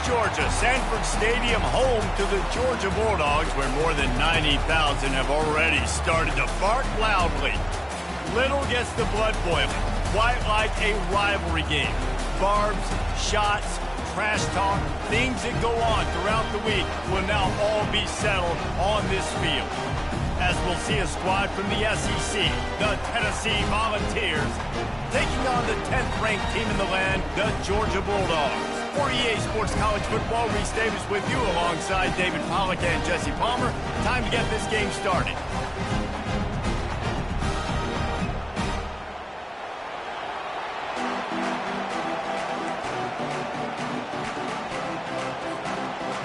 Georgia, Sanford Stadium, home to the Georgia Bulldogs, where more than 90,000 have already started to bark loudly. Little gets the blood boiling, quite like a rivalry game. Barbs, shots, trash talk, things that go on throughout the week will now all be settled on this field. As we'll see a squad from the SEC, the Tennessee Volunteers, taking on the 10th-ranked team in the land, the Georgia Bulldogs. For EA Sports College Football, Reese Davis with you alongside David Pollack and Jesse Palmer. Time to get this game started.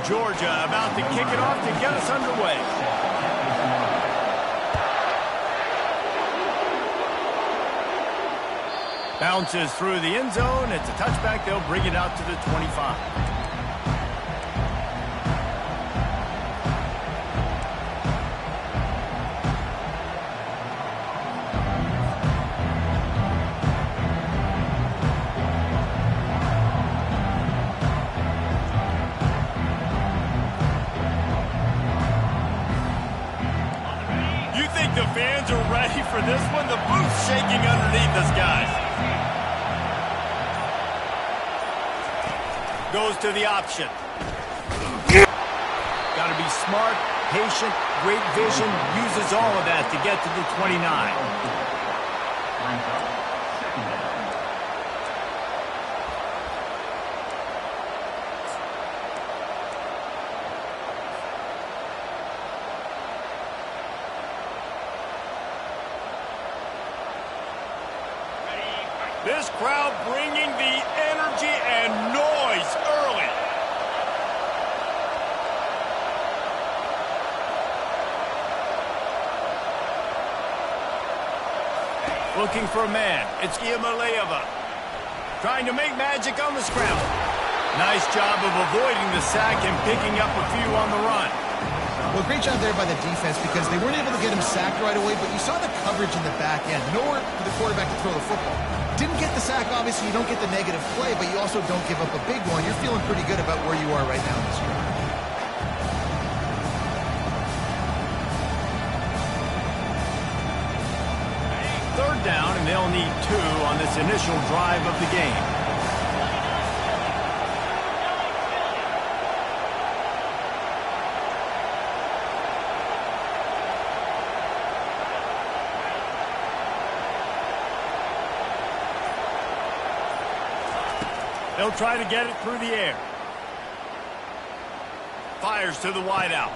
Georgia about to kick it off to get us underway. Bounces through the end zone. It's a touchback. They'll bring it out to the 25. You think the fans are ready for this one? The booth's shaking underneath us, guys. Goes to the option. Got to be smart, patient, great vision. Uses all of that to get to the 29. This crowd bringing the energy and noise early. Looking for a man. It's Iamaleava. Trying to make magic on the scramble. Nice job of avoiding the sack and picking up a few on the run. Well, great job there by the defense because they weren't able to get him sacked right away, but you saw the coverage in the back end. Nowhere for the quarterback to throw the football. Didn't get the sack, obviously. You don't get the negative play, but you also don't give up a big one. You're feeling pretty good about where you are right now in this game. Third down, and they'll need 2 on this initial drive of the game. They'll try to get it through the air. Fires to the wideout.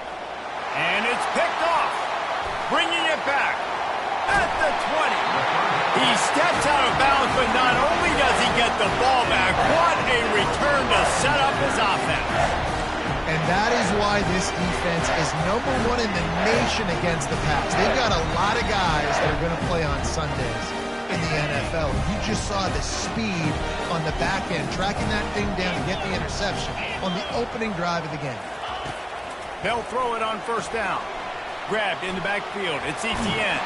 And it's picked off. Bringing it back at the 20. He steps out of bounds, but not only does he get the ball back, what a return to set up his offense. And that is why this defense is #1 in the nation against the pass. They've got a lot of guys that are going to play on Sundays in the NFL. You just saw the speed on the back end, tracking that thing down to get the interception on the opening drive of the game. They'll throw it on first down. Grabbed in the backfield. It's Etienne.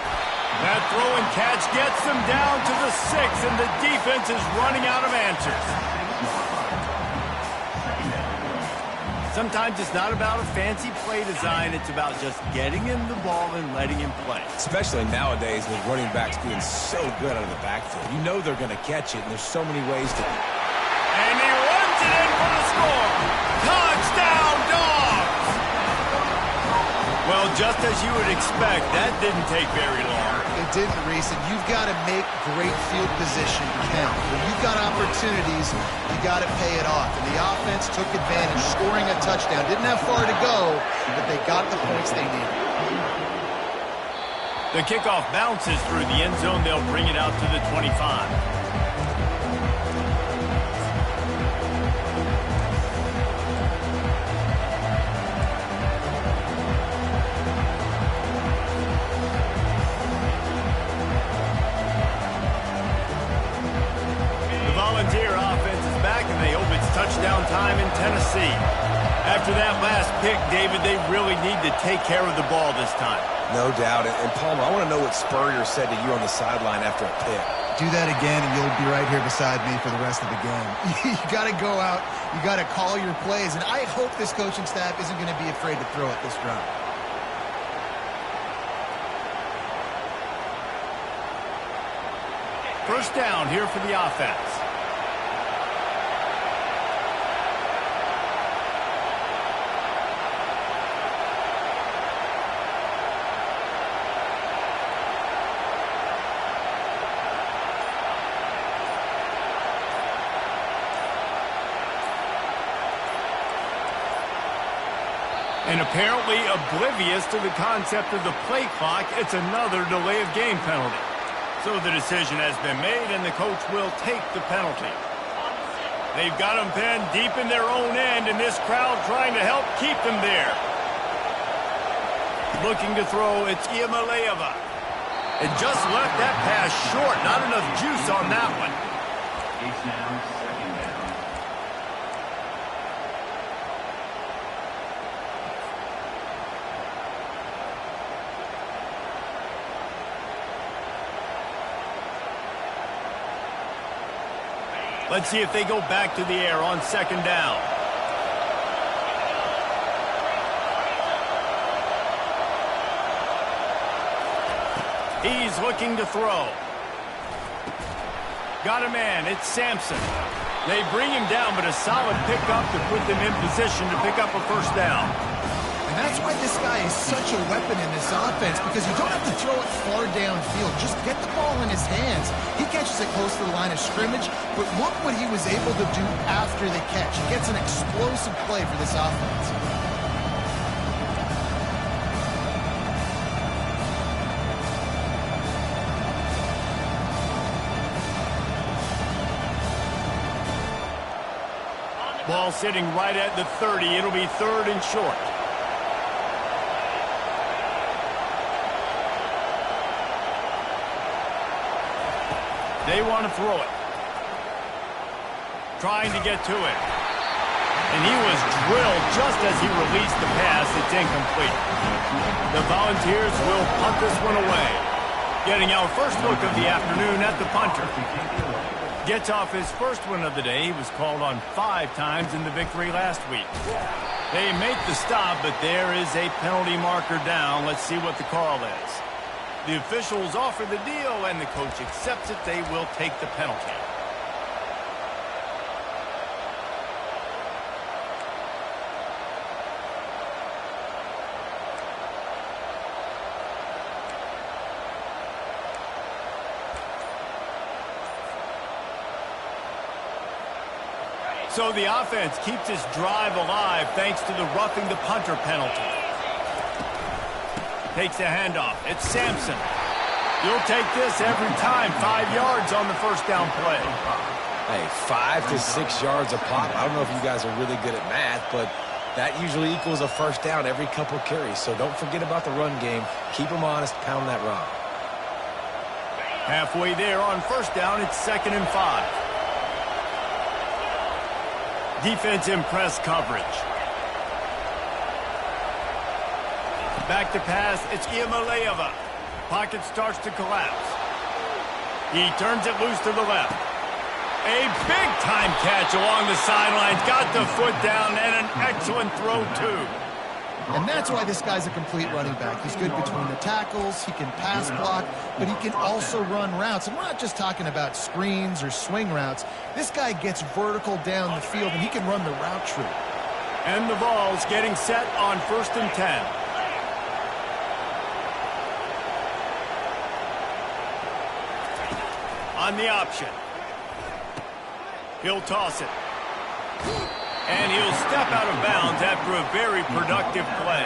That throw and catch gets them down to the 6, and the defense is running out of answers. Sometimes it's not about a fancy play design. It's about just getting him the ball and letting him play. Especially nowadays with running backs being so good out of the backfield. You know they're going to catch it, and there's so many ways to... And he runs it in for the score. Touchdown, Dogs! Well, just as you would expect, that didn't take very long. It didn't, Reese, and you've got to make great field position count. When you've got opportunities, you got to pay it off. And the offense took advantage, scoring a touchdown. Didn't have far to go, but they got the points they needed. The kickoff bounces through the end zone. They'll bring it out to the 25. Volunteer offense is back, and they hope it's touchdown time in Tennessee. After that last pick, David, they really need to take care of the ball this time. No doubt. And Palmer, I want to know what Spurrier said to you on the sideline after a pick. Do that again, and you'll be right here beside me for the rest of the game. You got to go out. You got to call your plays. And I hope this coaching staff isn't going to be afraid to throw it this drive. First down here for the offense. And apparently oblivious to the concept of the play clock, it's another delay of game penalty. So the decision has been made, and the coach will take the penalty. They've got them pinned deep in their own end, and this crowd trying to help keep them there. Looking to throw, it's Iamaleava. It just left that pass short. Not enough juice on that one. It's now second down. Let's see if they go back to the air on second down. He's looking to throw. Got a man. It's Sampson. They bring him down, but a solid pickup to put them in position to pick up a first down. And that's why this guy is such a weapon in this offense, because you don't have to throw it far downfield. Just get the ball in his hands. He catches it close to the line of scrimmage, but look what he was able to do after the catch. He gets an explosive play for this offense. Ball sitting right at the 30. It'll be third and short. They want to throw it. Trying to get to it. And he was drilled just as he released the pass. It's incomplete. The Volunteers will punt this one away. Getting our first look of the afternoon at the punter. Gets off his first one of the day. He was called on 5 times in the victory last week. They make the stop, but there is a penalty marker down. Let's see what the call is. The officials offer the deal, and the coach accepts it. They will take the penalty. So the offense keeps its drive alive thanks to the roughing the punter penalty. Takes a handoff. It's Sampson. You'll take this every time. 5 yards on the first down play. Hey, 5 to 6 yards a pop. I don't know if you guys are really good at math, but that usually equals a first down every couple carries. So don't forget about the run game. Keep them honest. Pound that rock. Halfway there on first down, it's 2nd and 5. Defense in press coverage. Back to pass, it's Iamaleava. Pocket starts to collapse. He turns it loose to the left. A big-time catch along the sidelines. Got the foot down, and an excellent throw, too. And that's why this guy's a complete running back. He's good between the tackles, he can pass block, but he can also run routes. And we're not just talking about screens or swing routes. This guy gets vertical down the field, and he can run the route tree. And the ball's getting set on 1st and 10. On the option. He'll toss it. And he'll step out of bounds after a very productive play.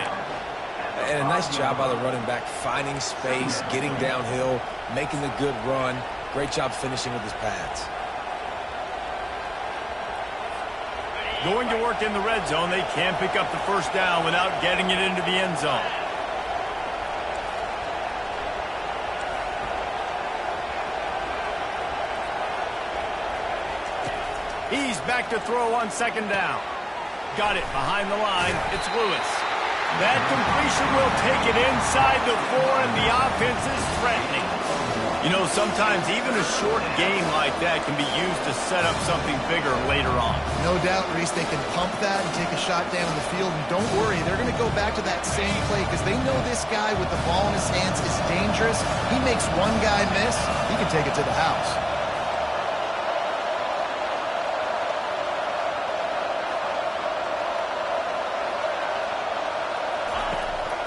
And a nice job by the running back, finding space, getting downhill, making the good run. Great job finishing with his pads. Going to work in the red zone. They can't pick up the first down without getting it into the end zone. He's back to throw on 2nd down. Got it behind the line. It's Lewis. That completion will take it inside the 4, and the offense is threatening. You know, sometimes even a short game like that can be used to set up something bigger later on. No doubt, Reese, they can pump that and take a shot down the field. And don't worry, they're going to go back to that same play because they know this guy with the ball in his hands is dangerous. He makes one guy miss, he can take it to the house.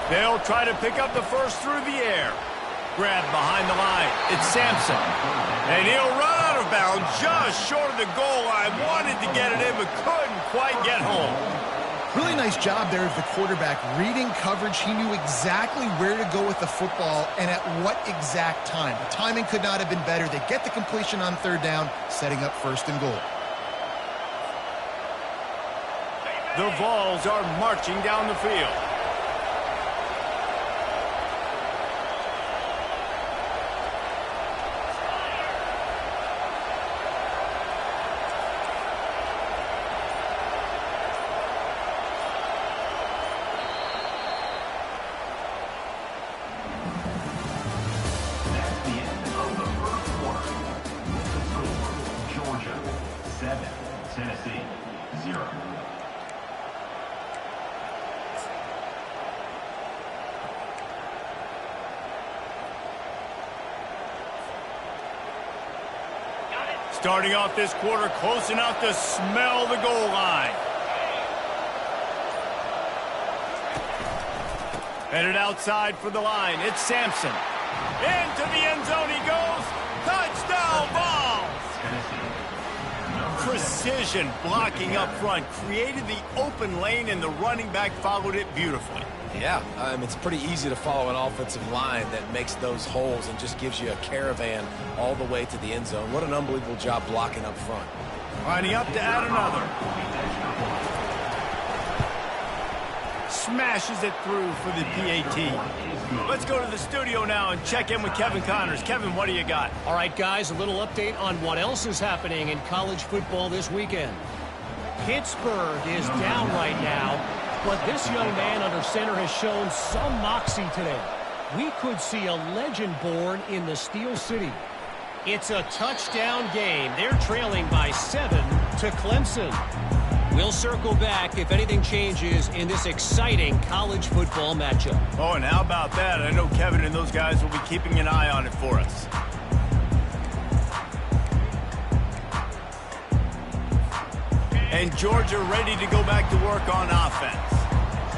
They'll try to pick up the first through the air. Grab behind the line. It's Sampson. And he'll run out of bounds just short of the goal line. Wanted to get it in, but couldn't quite get home. Really nice job there of the quarterback. Reading coverage, he knew exactly where to go with the football and at what exact time. The timing could not have been better. They get the completion on third down, setting up first and goal. The Vols are marching down the field. Tennessee, 0. Starting off this quarter close enough to smell the goal line. Headed outside for the line. It's Sampson. Into the end zone he goes. Touchdown, Vols! Precision blocking up front. Created the open lane, and the running back followed it beautifully. Yeah, it's pretty easy to follow an offensive line that makes those holes and just gives you a caravan all the way to the end zone. What an unbelievable job blocking up front. Lining up to add another. Smashes it through for the PAT. Let's go to the studio now and check in with Kevin Connors. Kevin, what do you got? All right, guys, a little update on what else is happening in college football this weekend. Pittsburgh is down right now, but this young man under center has shown some moxie today. We could see a legend born in the Steel City. It's a touchdown game. They're trailing by 7 to Clemson. We'll circle back if anything changes in this exciting college football matchup. Oh, and how about that? I know Kevin and those guys will be keeping an eye on it for us. And Georgia ready to go back to work on offense.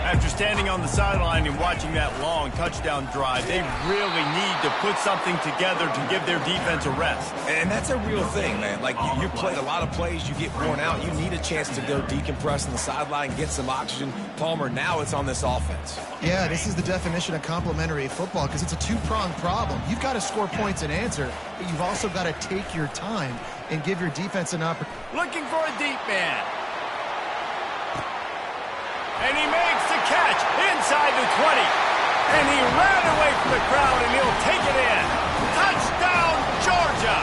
After standing on the sideline and watching that long touchdown drive, they really need to put something together to give their defense a rest. And that's a real thing, man. Like, you've played a lot of plays, you get worn out, you need a chance to go decompress on the sideline, get some oxygen. Palmer, now it's on this offense. Yeah, this is the definition of complementary football because it's a two-pronged problem. You've got to score points and answer, but you've also got to take your time and give your defense an opportunity. Looking for a deep man. And he makes the catch inside the 20. And he ran away from the crowd, and he'll take it in. Touchdown, Georgia!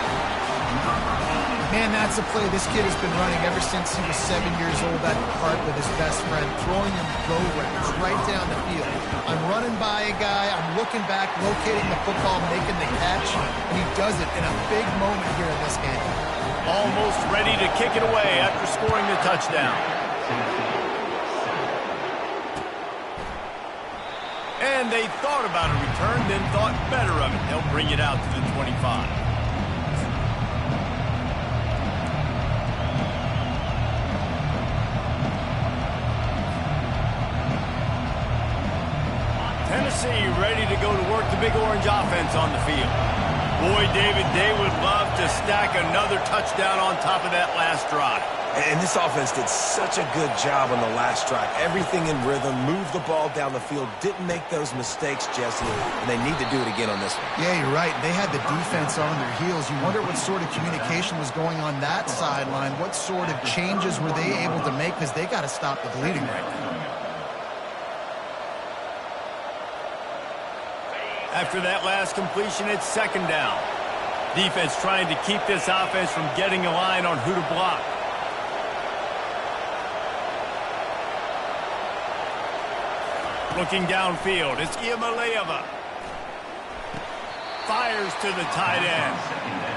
Man, that's a play this kid has been running ever since he was 7 years old at the park with his best friend, throwing him go routes right down the field. I'm running by a guy, I'm looking back, locating the football, making the catch, and he does it in a big moment here in this game. Almost ready to kick it away after scoring the touchdown. And they thought about a return, then thought better of it. They'll bring it out to the 25. Tennessee ready to go to work the Big Orange offense on the field. Boy, David, they would love to stack another touchdown on top of that last drive. And this offense did such a good job on the last drive. Everything in rhythm, moved the ball down the field, didn't make those mistakes, Jesse, and they need to do it again on this one. Yeah, you're right. They had the defense on their heels. You wonder what sort of communication was going on that sideline. What sort of changes were they able to make because they got to stop the bleeding right now. After that last completion, it's second down. Defense trying to keep this offense from getting a line on who to block. Looking downfield, it's Iamaleava. fires to the tight end.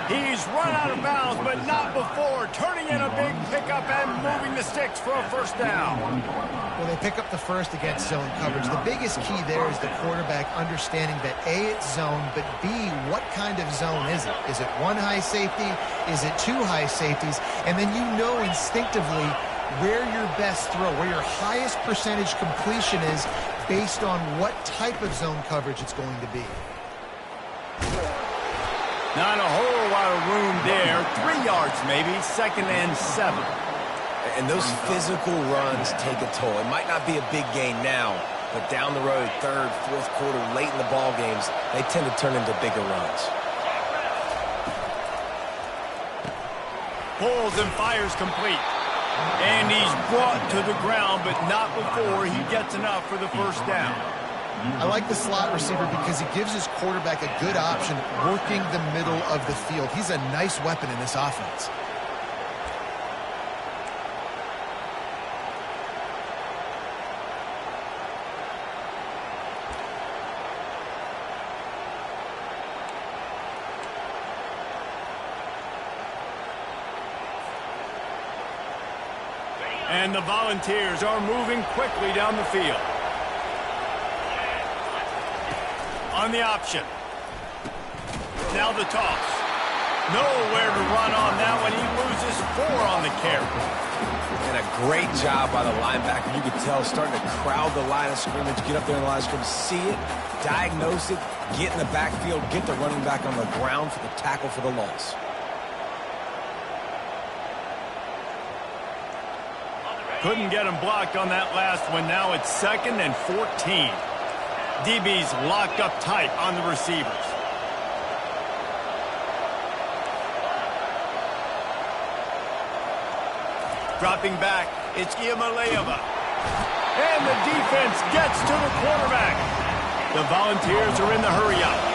He's run out of bounds, but not before, turning in a big pickup and moving the sticks for a first down. Well, they pick up the first against zone coverage. The biggest key there is the quarterback understanding that A, it's zone, but B, what kind of zone is it? Is it one high safety? Is it two high safeties? And then you know instinctively where your best throw, where your highest percentage completion is based on what type of zone coverage it's going to be. Not a whole lot of room there. 3 yards maybe, 2nd and 7. And those physical runs take a toll. It might not be a big gain now, but down the road, 3rd, 4th quarter, late in the ball games, they tend to turn into bigger runs. Pulls and fires complete. And he's brought to the ground, but not before he gets enough for the first down. I like the slot receiver because it gives his quarterback a good option working the middle of the field. He's a nice weapon in this offense. And the Volunteers are moving quickly down the field. On the option. Now the toss. Nowhere to run on that one. He loses 4 on the carry. And a great job by the linebacker. You could tell starting to crowd the line of scrimmage, get up there in the line of scrimmage, see it, diagnose it, get in the backfield, get the running back on the ground for the tackle for the loss. Couldn't get him blocked on that last one. Now it's 2nd and 14. DB's locked up tight on the receivers. Dropping back, it's Iamaleava. And the defense gets to the quarterback. The Volunteers are in the hurry-up.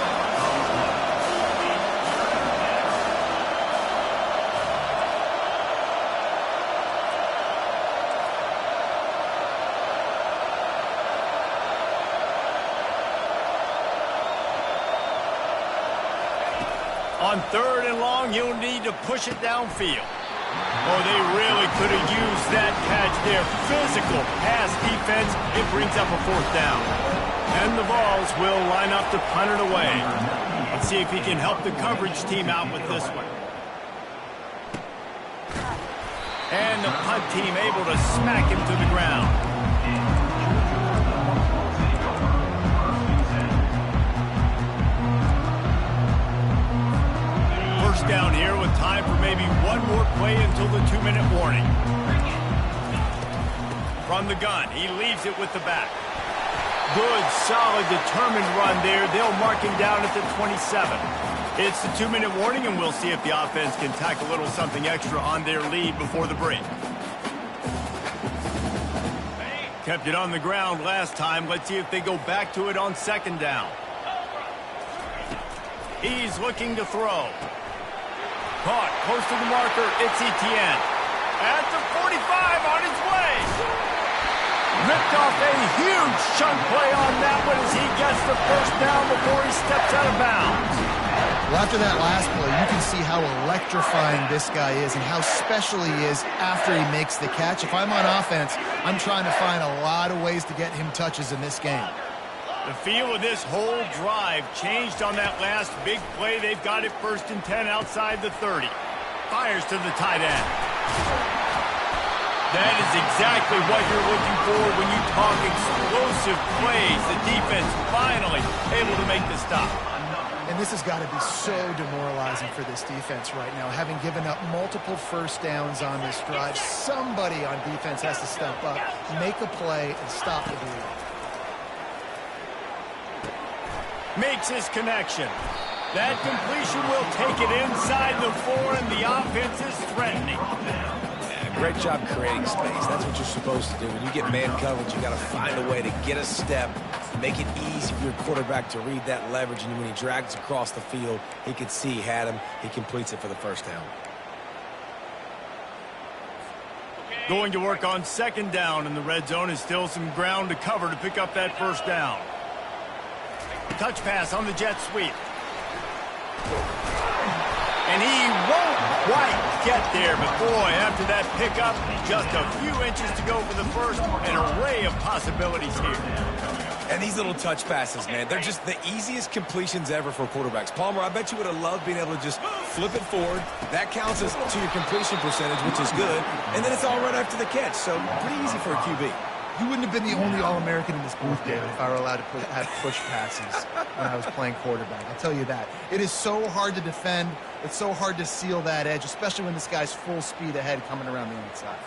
On 3rd and long, you'll need to push it downfield. Oh, they really could have used that catch there. Physical pass defense. It brings up a 4th down. And the Vols will line up to punt it away. Let's see if he can help the coverage team out with this one. And the punt team able to smack him to the ground. Down here with time for maybe one more play until the 2-minute warning. From the gun, he leaves it with the back. Good, solid, determined run there. They'll mark him down at the 27. It's the 2-minute warning, and we'll see if the offense can tack a little something extra on their lead before the break. Kept it on the ground last time. Let's see if they go back to it on 2nd down. He's looking to throw. Caught close to the marker. It's Etienne. At the 45 on his way. Ripped off a huge chunk play on that one as he gets the first down before he steps out of bounds. Well, after that last play, you can see how electrifying this guy is and how special he is after he makes the catch. If I'm on offense, I'm trying to find a lot of ways to get him touches in this game. The feel of this whole drive changed on that last big play. They've got it 1st and 10 outside the 30. Fires to the tight end. That is exactly what you're looking for when you talk explosive plays. The defense finally able to make the stop. And this has got to be so demoralizing for this defense right now. Having given up multiple first downs on this drive, somebody on defense has to step up, make a play, and stop the bleed. Makes his connection. That completion will take it inside the 4, and the offense is threatening. Yeah, great job creating space. That's what you're supposed to do. When you get man coverage, you got to find a way to get a step, make it easy for your quarterback to read that leverage, and when he drags across the field, he can see he had him. He completes it for the first down. Going to work on 2nd down, and the red zone is still some ground to cover to pick up that first down. Touch pass on the jet sweep. And he won't quite get there, but boy, after that pickup, just a few inches to go for the first. An array of possibilities here. And these little touch passes, man, they're just the easiest completions ever for quarterbacks. Palmer, I bet you would have loved being able to just flip it forward. That counts as to your completion percentage, which is good. And then it's all right after the catch, so pretty easy for a QB. You wouldn't have been the only All-American in this booth, David, if I were allowed to have push passes when I was playing quarterback. I'll tell you that. It is so hard to defend. It's so hard to seal that edge, especially when this guy's full speed ahead coming around the inside.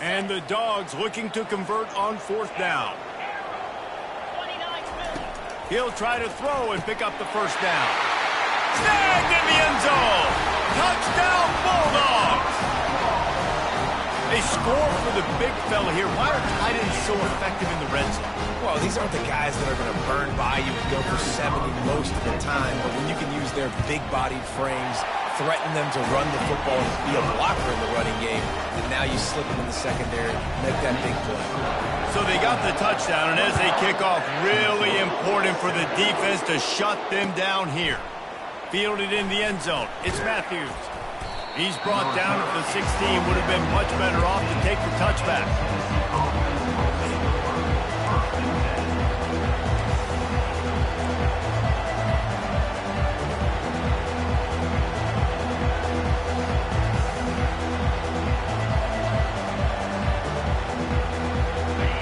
And the Dogs looking to convert on 4th down. He'll try to throw and pick up the first down. Snagged in the end zone. Touchdown, Bulldogs. They score for the big fella here. Why are tight ends so effective in the red zone? Well, these aren't the guys that are going to burn by you and go for 70 most of the time, but when you can use their big-bodied frames, threaten them to run the football and be a blocker in the running game, and now you slip them in the secondary, make that big play. So they got the touchdown, and as they kick off, really important for the defense to shut them down here. Fielded in the end zone. It's Matthews. He's brought down at the 16. Would have been much better off to take the touchback.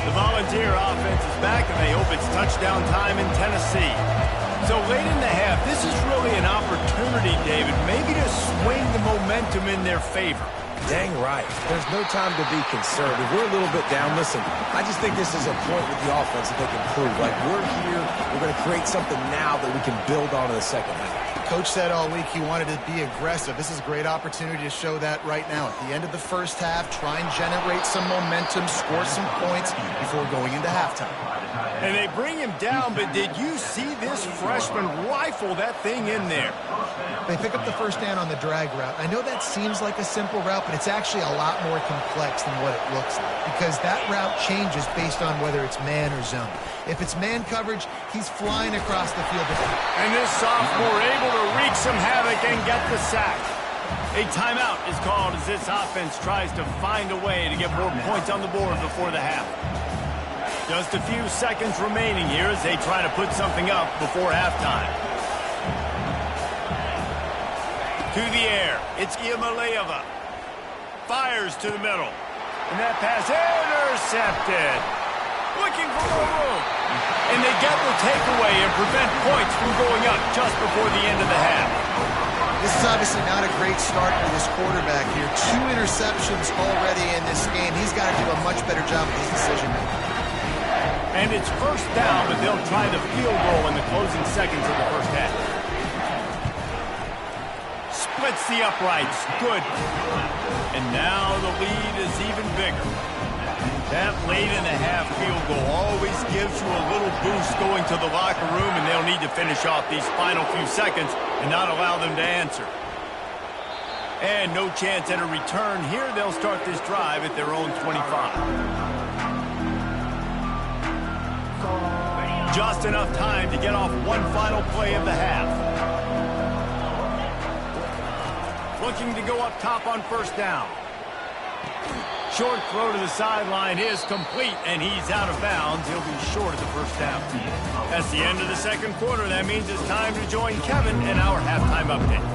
The Volunteer offense is back, and they hope it's touchdown time in Tennessee. So late in the half, this is really an opportunity, David, maybe to swing the momentum in their favor. Dang right. There's no time to be concerned. If we're a little bit down, listen, I just think this is a point with the offense that they can prove. Like, we're here, we're going to create something now that we can build on in the second half. Coach said all week he wanted to be aggressive. This is a great opportunity to show that right now. At the end of the first half, try and generate some momentum, score some points before going into halftime. And they bring him down, but did you see this freshman rifle that thing in there? They pick up the first down on the drag route. I know that seems like a simple route, but it's actually a lot more complex than what it looks like, because that route changes based on whether it's man or zone. If it's man coverage, he's flying across the field. And this sophomore able to wreak some havoc and get the sack. A timeout is called as this offense tries to find a way to get more points on the board before the half. Just a few seconds remaining here as they try to put something up before halftime. To the air, it's Iamaleava. Fires to the middle. And that pass intercepted. Looking for more room. And they get the takeaway and prevent points from going up just before the end of the half. This is obviously not a great start for this quarterback here. 2 interceptions already in this game. He's got to do a much better job with his decision-making. And it's first down, but they'll try the field goal in the closing seconds of the first half. Splits the uprights. Good. And now the lead is even bigger. That late in the half field goal always gives you a little boost going to the locker room, and they'll need to finish off these final few seconds and not allow them to answer. And no chance at a return here. They'll start this drive at their own 25. Just enough time to get off one final play of the half. Looking to go up top on first down. Short throw to the sideline is complete, and he's out of bounds. He'll be short of the first down. That's the end of the second quarter. That means it's time to join Kevin in our halftime update.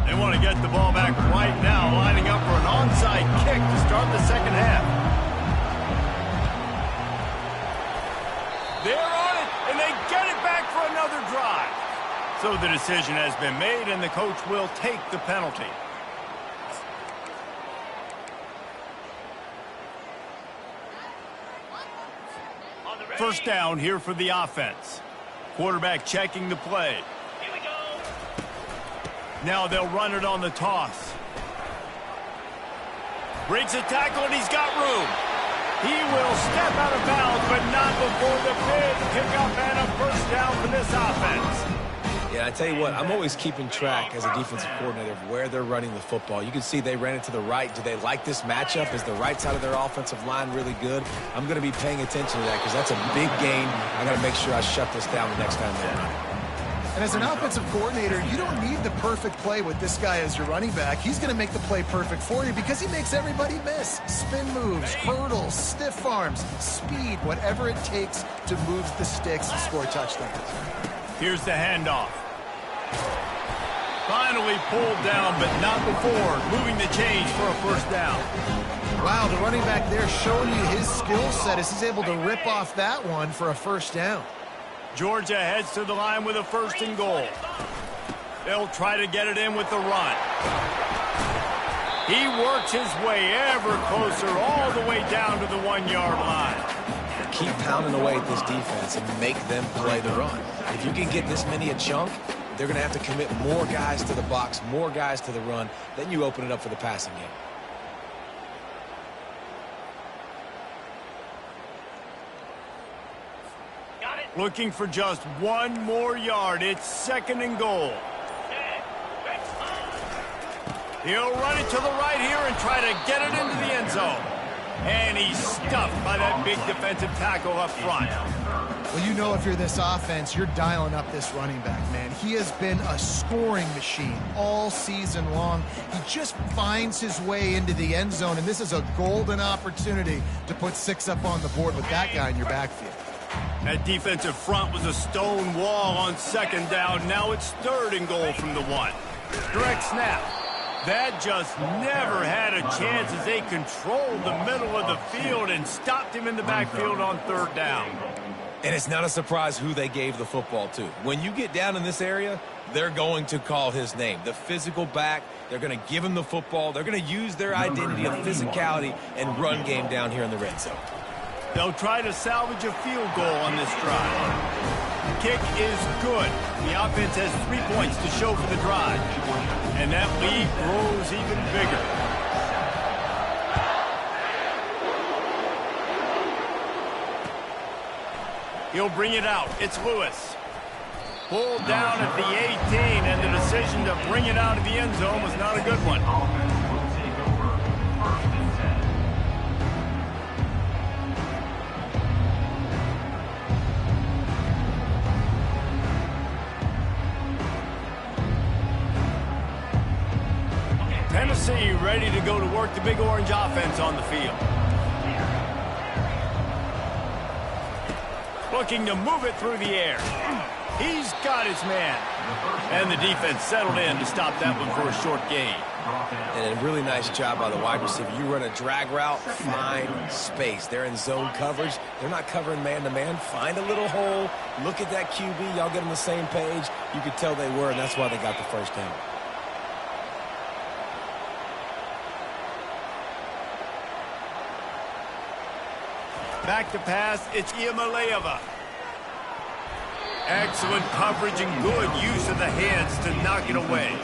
They want to get the ball back right now, lining up for an onside kick to start the second half. They're on it, and they get it back for another drive. So the decision has been made, and the coach will take the penalty. First down here for the offense. Quarterback checking the play. Here we go. Now they'll run it on the toss. Breaks a tackle, and he's got room. He will step out of bounds, but not before the big pickup and a first down for this offense. Yeah, I tell you what, I'm always keeping track as a defensive coordinator of where they're running the football. You can see they ran it to the right. Do they like this matchup? Is the right side of their offensive line really good? I'm going to be paying attention to that because that's a big gain. I got to make sure I shut this down the next time they run it. And as an offensive coordinator, you don't need the perfect play with this guy as your running back. He's going to make the play perfect for you because he makes everybody miss. Spin moves, hurdles, stiff arms, speed, whatever it takes to move the sticks and score touchdowns. Here's the handoff. Finally pulled down, but not before moving the chains for a first down. Wow, the running back there showing you his skill set as he's able to rip off that one for a first down. Georgia heads to the line with a 1st and goal. They'll try to get it in with the run. He works his way ever closer all the way down to the 1-yard line. Keep pounding away at this defense and make them play the run. If you can get this many a chunk, they're going to have to commit more guys to the box, more guys to the run. Then you open it up for the passing game. Looking for just 1 more yard. It's 2nd and goal. He'll run it to the right here and try to get it into the end zone. And he's stuffed by that big defensive tackle up front. Well, you know if you're this offense, you're dialing up this running back, man. He has been a scoring machine all season long. He just finds his way into the end zone, and this is a golden opportunity to put 6 up on the board with that guy in your backfield. That defensive front was a stone wall on 2nd down. Now it's 3rd and goal from the 1. Direct snap. That just never had a chance as they controlled the middle of the field and stopped him in the backfield on 3rd down. And it's not a surprise who they gave the football to. When you get down in this area, they're going to call his name. The physical back, they're going to give him the football. They're going to use their identity of physicality and run game down here in the red zone. They'll try to salvage a field goal on this drive. The kick is good. The offense has 3 points to show for the drive. And that lead grows even bigger. He'll bring it out. It's Lewis. Pulled down at the 18, and the decision to bring it out of the end zone was not a good one. Tennessee ready to go to work the Big Orange offense on the field. Looking to move it through the air. He's got his man. And the defense settled in to stop that one for a short gain. And a really nice job by the wide receiver. You run a drag route, find space. They're in zone coverage. They're not covering man-to-man. Find a little hole. Look at that QB. Y'all get on the same page. You could tell they were, and that's why they got the first down. Back to pass, it's Iamaleava. Excellent coverage and good use of the hands to knock it away.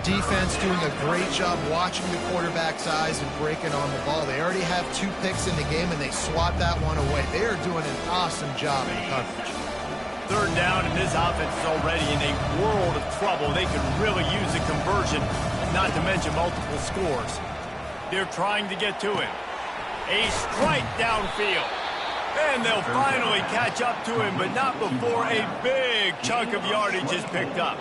Defense doing a great job watching the quarterback's eyes and breaking on the ball. They already have 2 picks in the game, and they swat that one away. They are doing an awesome job in coverage. 3rd down, and this offense is already in a world of trouble. They could really use a conversion, not to mention multiple scores. They're trying to get to him. A strike downfield. And they'll finally catch up to him, but not before a big chunk of yardage is picked up.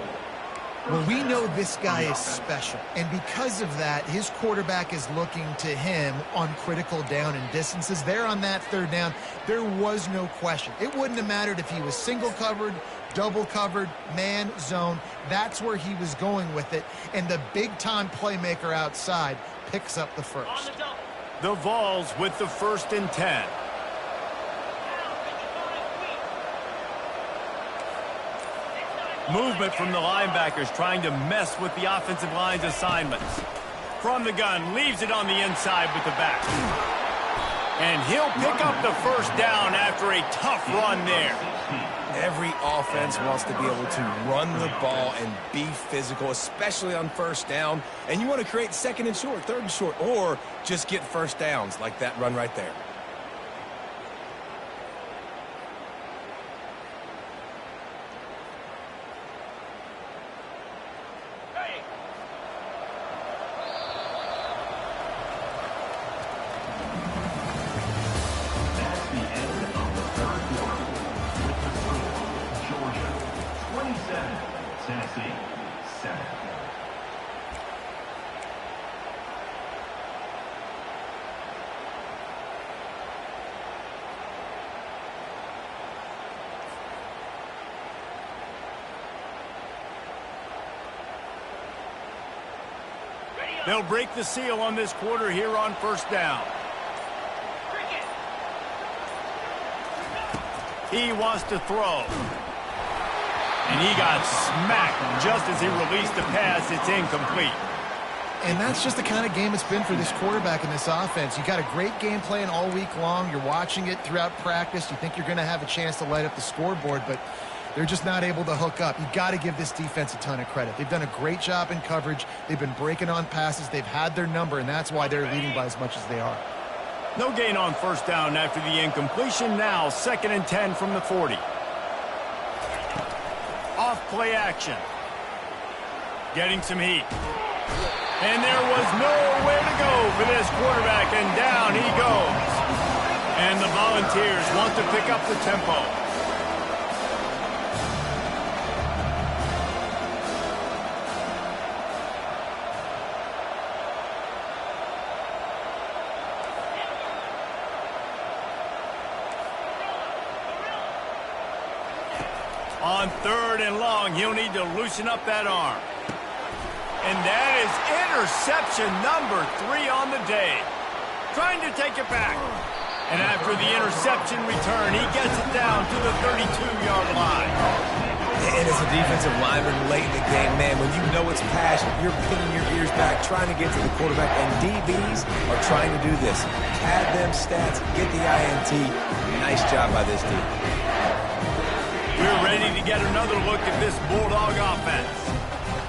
Well, we know this guy is special, and because of that, his quarterback is looking to him on critical down and distances. There on that 3rd down, there was no question. It wouldn't have mattered if he was single covered, double covered, man, zone. That's where he was going with it, and the big-time playmaker outside picks up the first. The Vols with the 1st and 10. Movement from the linebackers trying to mess with the offensive line's assignments. From the gun, leaves it on the inside with the back. And he'll pick up the first down after a tough run there. Every offense wants to be able to run the ball and be physical, especially on 1st down. And you want to create 2nd and short, 3rd and short, or just get first downs like that run right there. They'll break the seal on this quarter here on first down. He wants to throw. And he got smacked just as he released the pass. It's incomplete. And that's just the kind of game it's been for this quarterback in this offense. You got a great game plan all week long. You're watching it throughout practice. You think you're going to have a chance to light up the scoreboard, but they're just not able to hook up. You got to give this defense a ton of credit. They've done a great job in coverage. They've been breaking on passes. They've had their number, and that's why they're leading by as much as they are. No gain on first down after the incompletion. Now 2nd and 10 from the 40. Off play action. Getting some heat. And there was nowhere to go for this quarterback, and down he goes. And the Volunteers want to pick up the tempo. On 3rd and long, he'll need to loosen up that arm. And that is interception number 3 on the day. Trying to take it back. And after the interception return, he gets it down to the 32-yard line. And as a defensive lineman late in the game, man, when you know it's passion, you're pinning your ears back, trying to get to the quarterback, and DBs are trying to do this. Pad them stats, get the INT. Nice job by this team. We're ready to get another look at this Bulldog offense.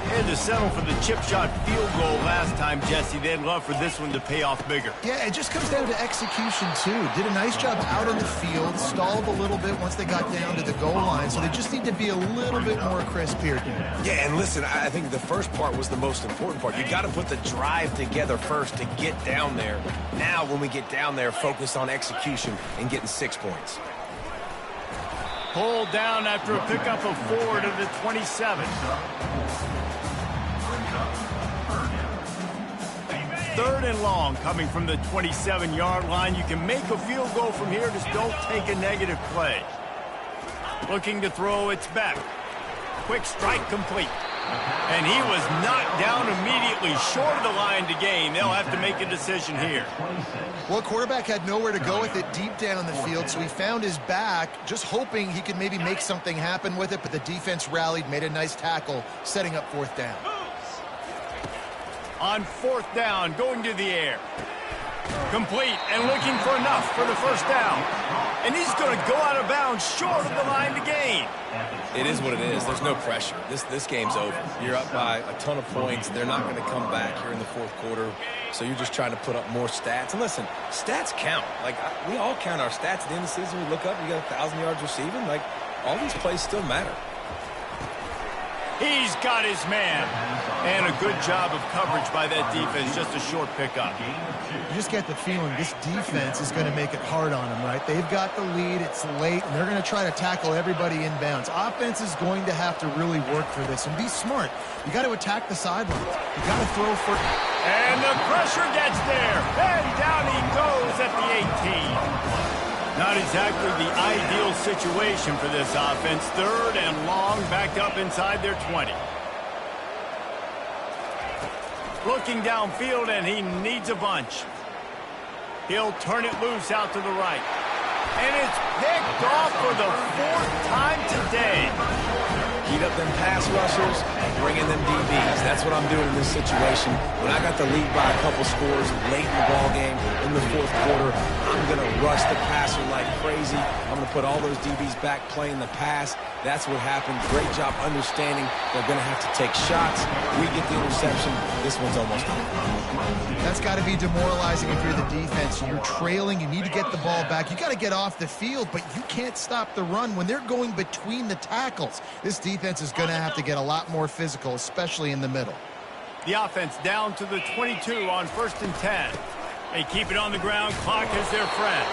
They had to settle for the chip shot field goal last time, Jesse. They'd love for this one to pay off bigger. Yeah, it just comes down to execution, too. Did a nice job out on the field, stalled a little bit once they got down to the goal line, so they just need to be a little bit more crisp here. Yeah, and listen, I think the first part was the most important part. You got to put the drive together first to get down there. Now, when we get down there, focus on execution and getting 6 points. Pulled down after a pickup of 4 to the 27. 3rd and long coming from the 27-yard line. You can make a field goal from here. Just don't take a negative play. Looking to throw, it's Mack. Quick strike complete. And he was knocked down immediately short of the line to gain. They'll have to make a decision here. Well, quarterback had nowhere to go with it deep down the field, so he found his back, just hoping he could maybe make something happen with it, but the defense rallied, made a nice tackle, setting up 4th down. On 4th down, going to the air. Complete and looking for enough for the first down. And he's going to go out of bounds short of the line to gain. It is what it is. There's no pressure. This game's over. You're up by a ton of points. They're not going to come back here in the 4th quarter. So you're just trying to put up more stats. And listen, stats count. Like, we all count our stats at the end of the season. We look up, you got 1,000 yards receiving. Like, all these plays still matter. He's got his man. And a good job of coverage by that defense. Just a short pickup. You just get the feeling this defense is going to make it hard on them, right? They've got the lead. It's late, and they're going to try to tackle everybody inbounds. Offense is going to have to really work for this and be smart. You got to attack the sidelines. You got to throw for... And the pressure gets there. And down he goes at the 18. Not exactly the ideal situation for this offense. 3rd and long, backed up inside their 20. Looking downfield, and he needs a bunch. He'll turn it loose out to the right. And it's picked off for the 4th time today. Heat up them pass rushers, bring in them DBs. That's what I'm doing in this situation. When I got the lead by a couple scores late in the ball game in the 4th quarter, I'm going to rush the passer like crazy. I'm going to put all those DBs back playing the pass. That's what happened. Great job understanding they're going to have to take shots. We get the interception. This one's almost done. That's got to be demoralizing if you're the defense. You're trailing. You need to get the ball back. You got to get off the field, but you can't stop the run when they're going between the tackles. This defense is going to have to get a lot more physical, especially in the middle. The offense down to the 22 on 1st and 10. They keep it on the ground. Clock is their friend.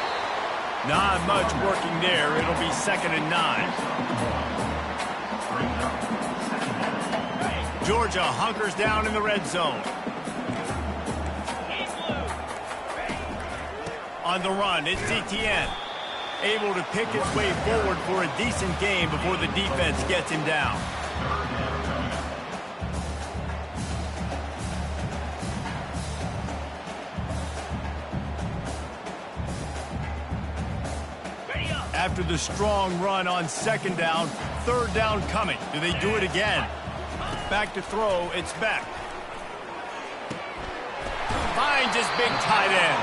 Not much working there. It'll be 2nd and 9. Georgia hunkers down in the red zone. On the run, it's Etienne. Able to pick his way forward for a decent game before the defense gets him down. after the strong run on second down. Third down coming. Do they do it again? Back to throw. It's Mack. Finds his big tight end.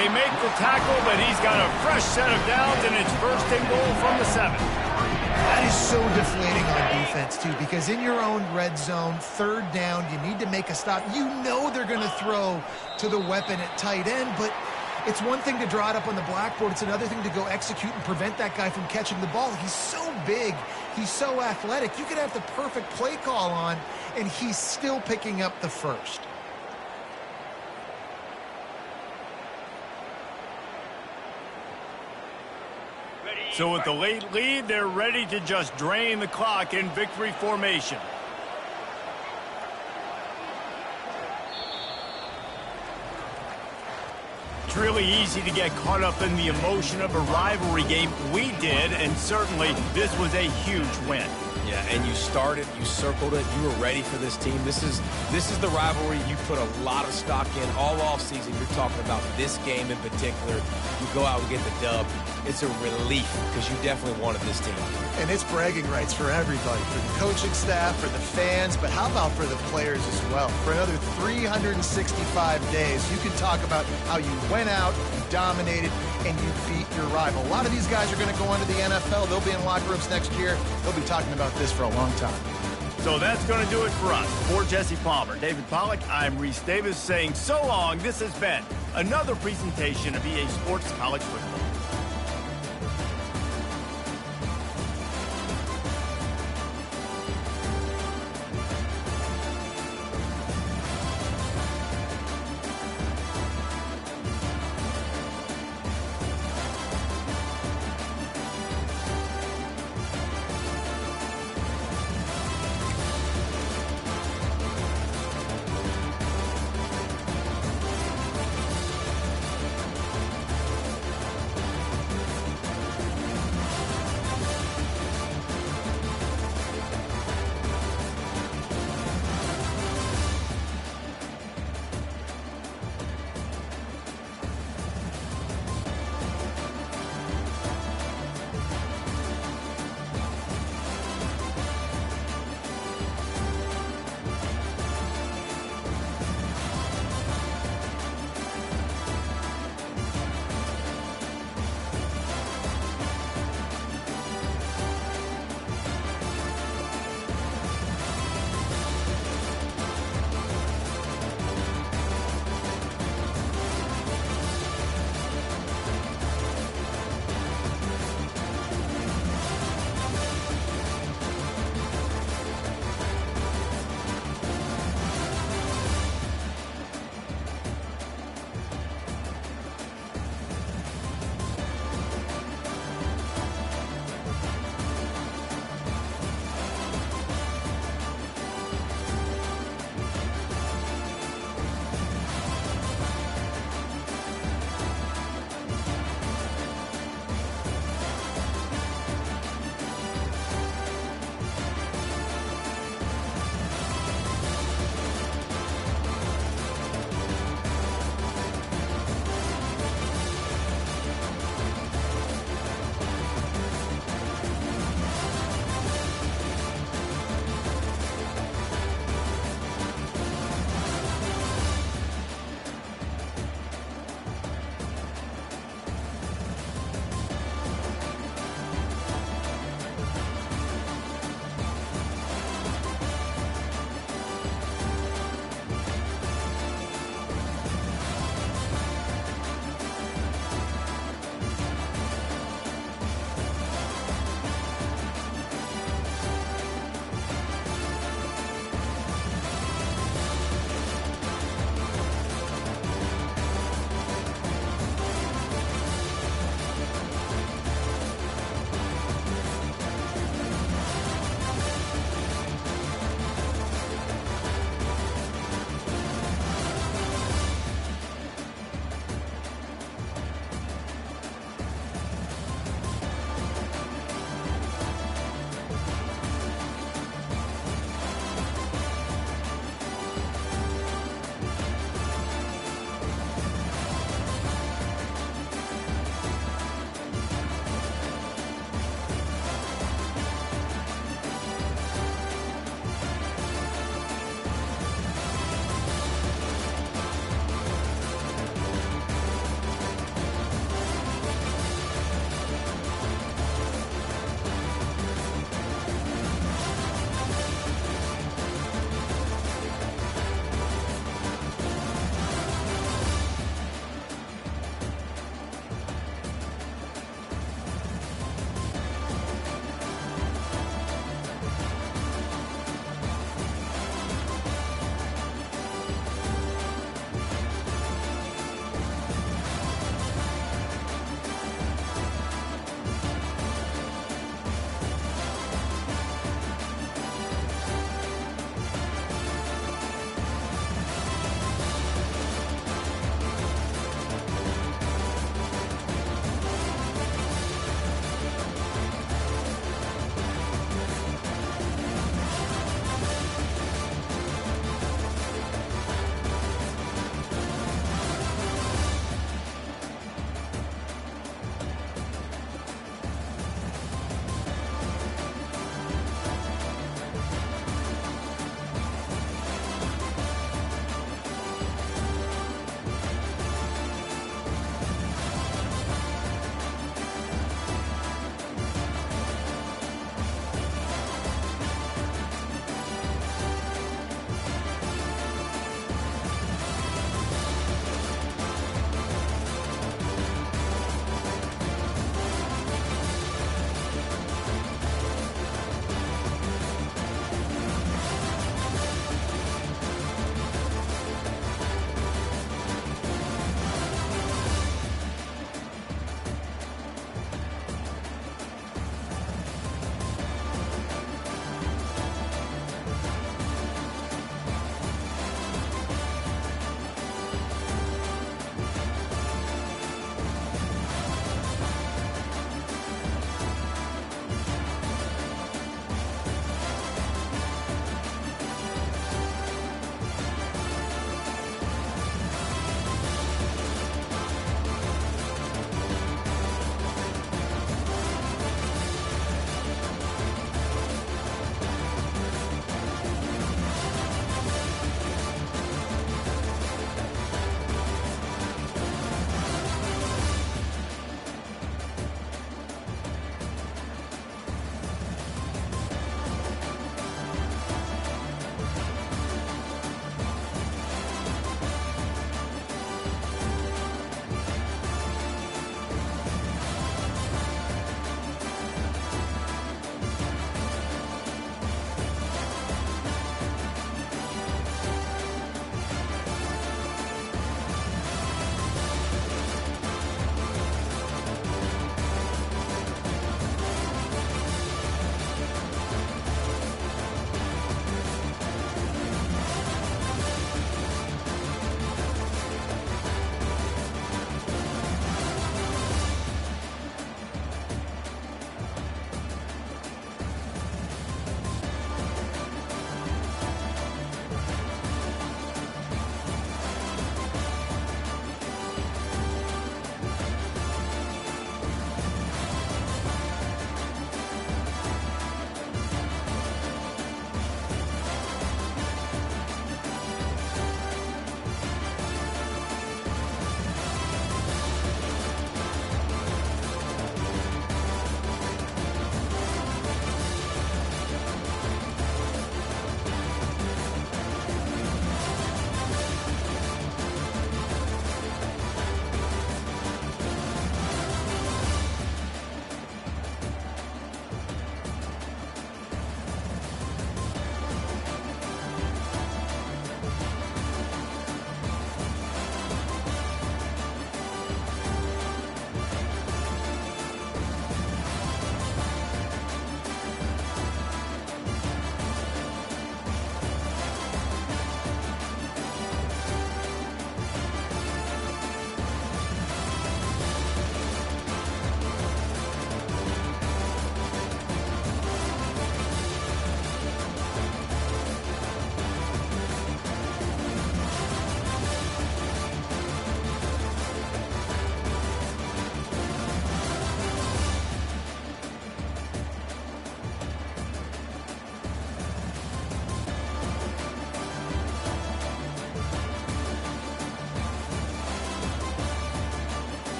They make the tackle, but he's got a fresh set of downs, and it's first and goal from the 7. That is so deflating on defense, too, because in your own red zone, third down, you need to make a stop. You know they're going to throw to the weapon at tight end, but it's one thing to draw it up on the blackboard. It's another thing to go execute and prevent that guy from catching the ball. He's so big. He's so athletic. You could have the perfect play call on, and he's still picking up the first. So with the late lead, they're ready to just drain the clock in victory formation. It's really easy to get caught up in the emotion of a rivalry game. We did, and certainly this was a huge win. Yeah, and you started, you circled it, you were ready for this team. This is the rivalry you put a lot of stock in all offseason. You're talking about this game in particular. You go out and get the dub. It's a relief because you definitely wanted this team. And it's bragging rights for everybody, for the coaching staff, for the fans, but how about for the players as well? For another 365 days, you can talk about how you went out, you dominated, and you beat your rival. A lot of these guys are going to go on to the NFL. They'll be in locker rooms next year. They'll be talking about this for a long time. So that's going to do it for us. For Jesse Palmer, David Pollack, I'm Reese Davis saying so long. This has been another presentation of EA Sports College Football.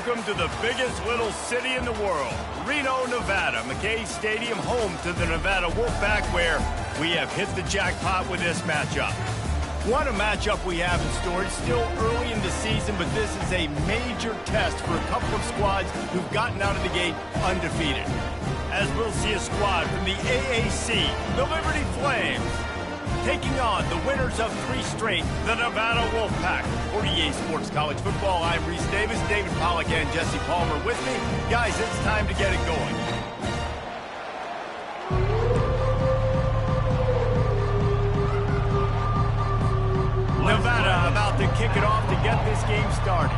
Welcome to the biggest little city in the world, Reno, Nevada. McKay Stadium, home to the Nevada Wolfpack, where we have hit the jackpot with this matchup. What a matchup we have in store. It's still early in the season, but this is a major test for a couple of squads who've gotten out of the gate undefeated. As we'll see a squad from the AAC, the Liberty Flames, taking on the winners of 3 straight, the Nevada Wolfpack. For EA Sports College Football, I'm Reese Davis, David Pollack, and Jesse Palmer with me. Guys, it's time to get it going. Nevada about to kick it off to get this game started.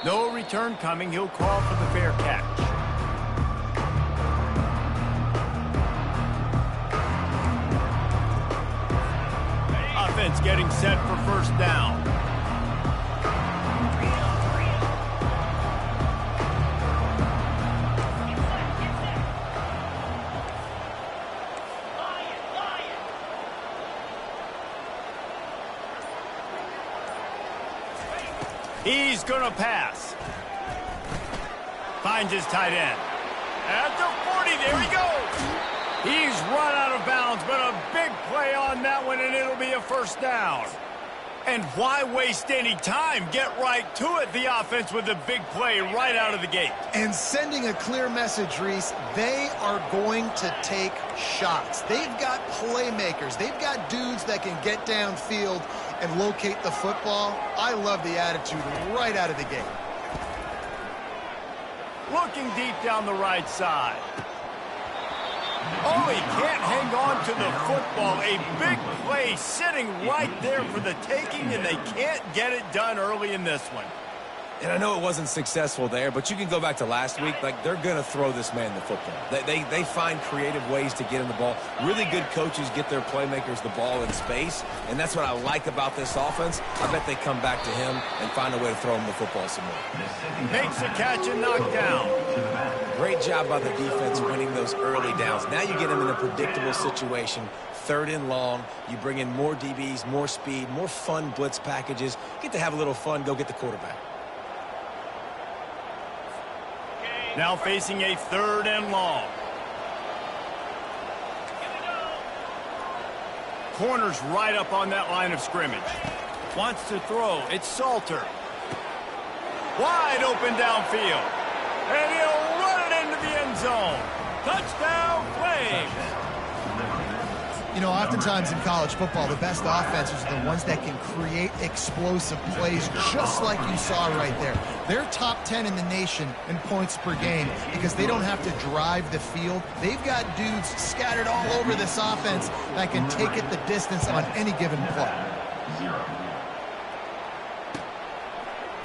No return coming. He'll call for the fair catch. Offense getting set for first down. He's going to pass. Finds his tight end. At the 40, there he goes. He's run out of bounds, but a big play on that one, and it'll be a first down. And why waste any time? Get right to it, the offense, with a big play right out of the gate. And sending a clear message, Reese, they are going to take shots. They've got playmakers. They've got dudes that can get downfield and locate the football. I love the attitude right out of the gate. Looking deep down the right side. Oh, he can't hang on to the football. A big play sitting right there for the taking, and they can't get it done early in this one. And I know it wasn't successful there, but you can go back to last week. Like, they're going to throw this man the football. They find creative ways to get him the ball. Really good coaches get their playmakers the ball in space, and that's what I like about this offense. I bet they come back to him and find a way to throw him the football some more. Makes a catch and knocked down. Great job by the defense winning those early downs. Now you get him in a predictable situation. 3rd and long. You bring in more DBs, more speed, more fun blitz packages. Get to have a little fun. Go get the quarterback. Now facing a 3rd and long. Corner's right up on that line of scrimmage. Wants to throw. It's Salter. Wide open downfield. And he'll run it into the end zone. Touchdown, Flames. You know, oftentimes in college football, the best offenses are the ones that can create explosive plays, just like you saw right there. They're top 10 in the nation in points per game because they don't have to drive the field. They've got dudes scattered all over this offense that can take it the distance on any given play.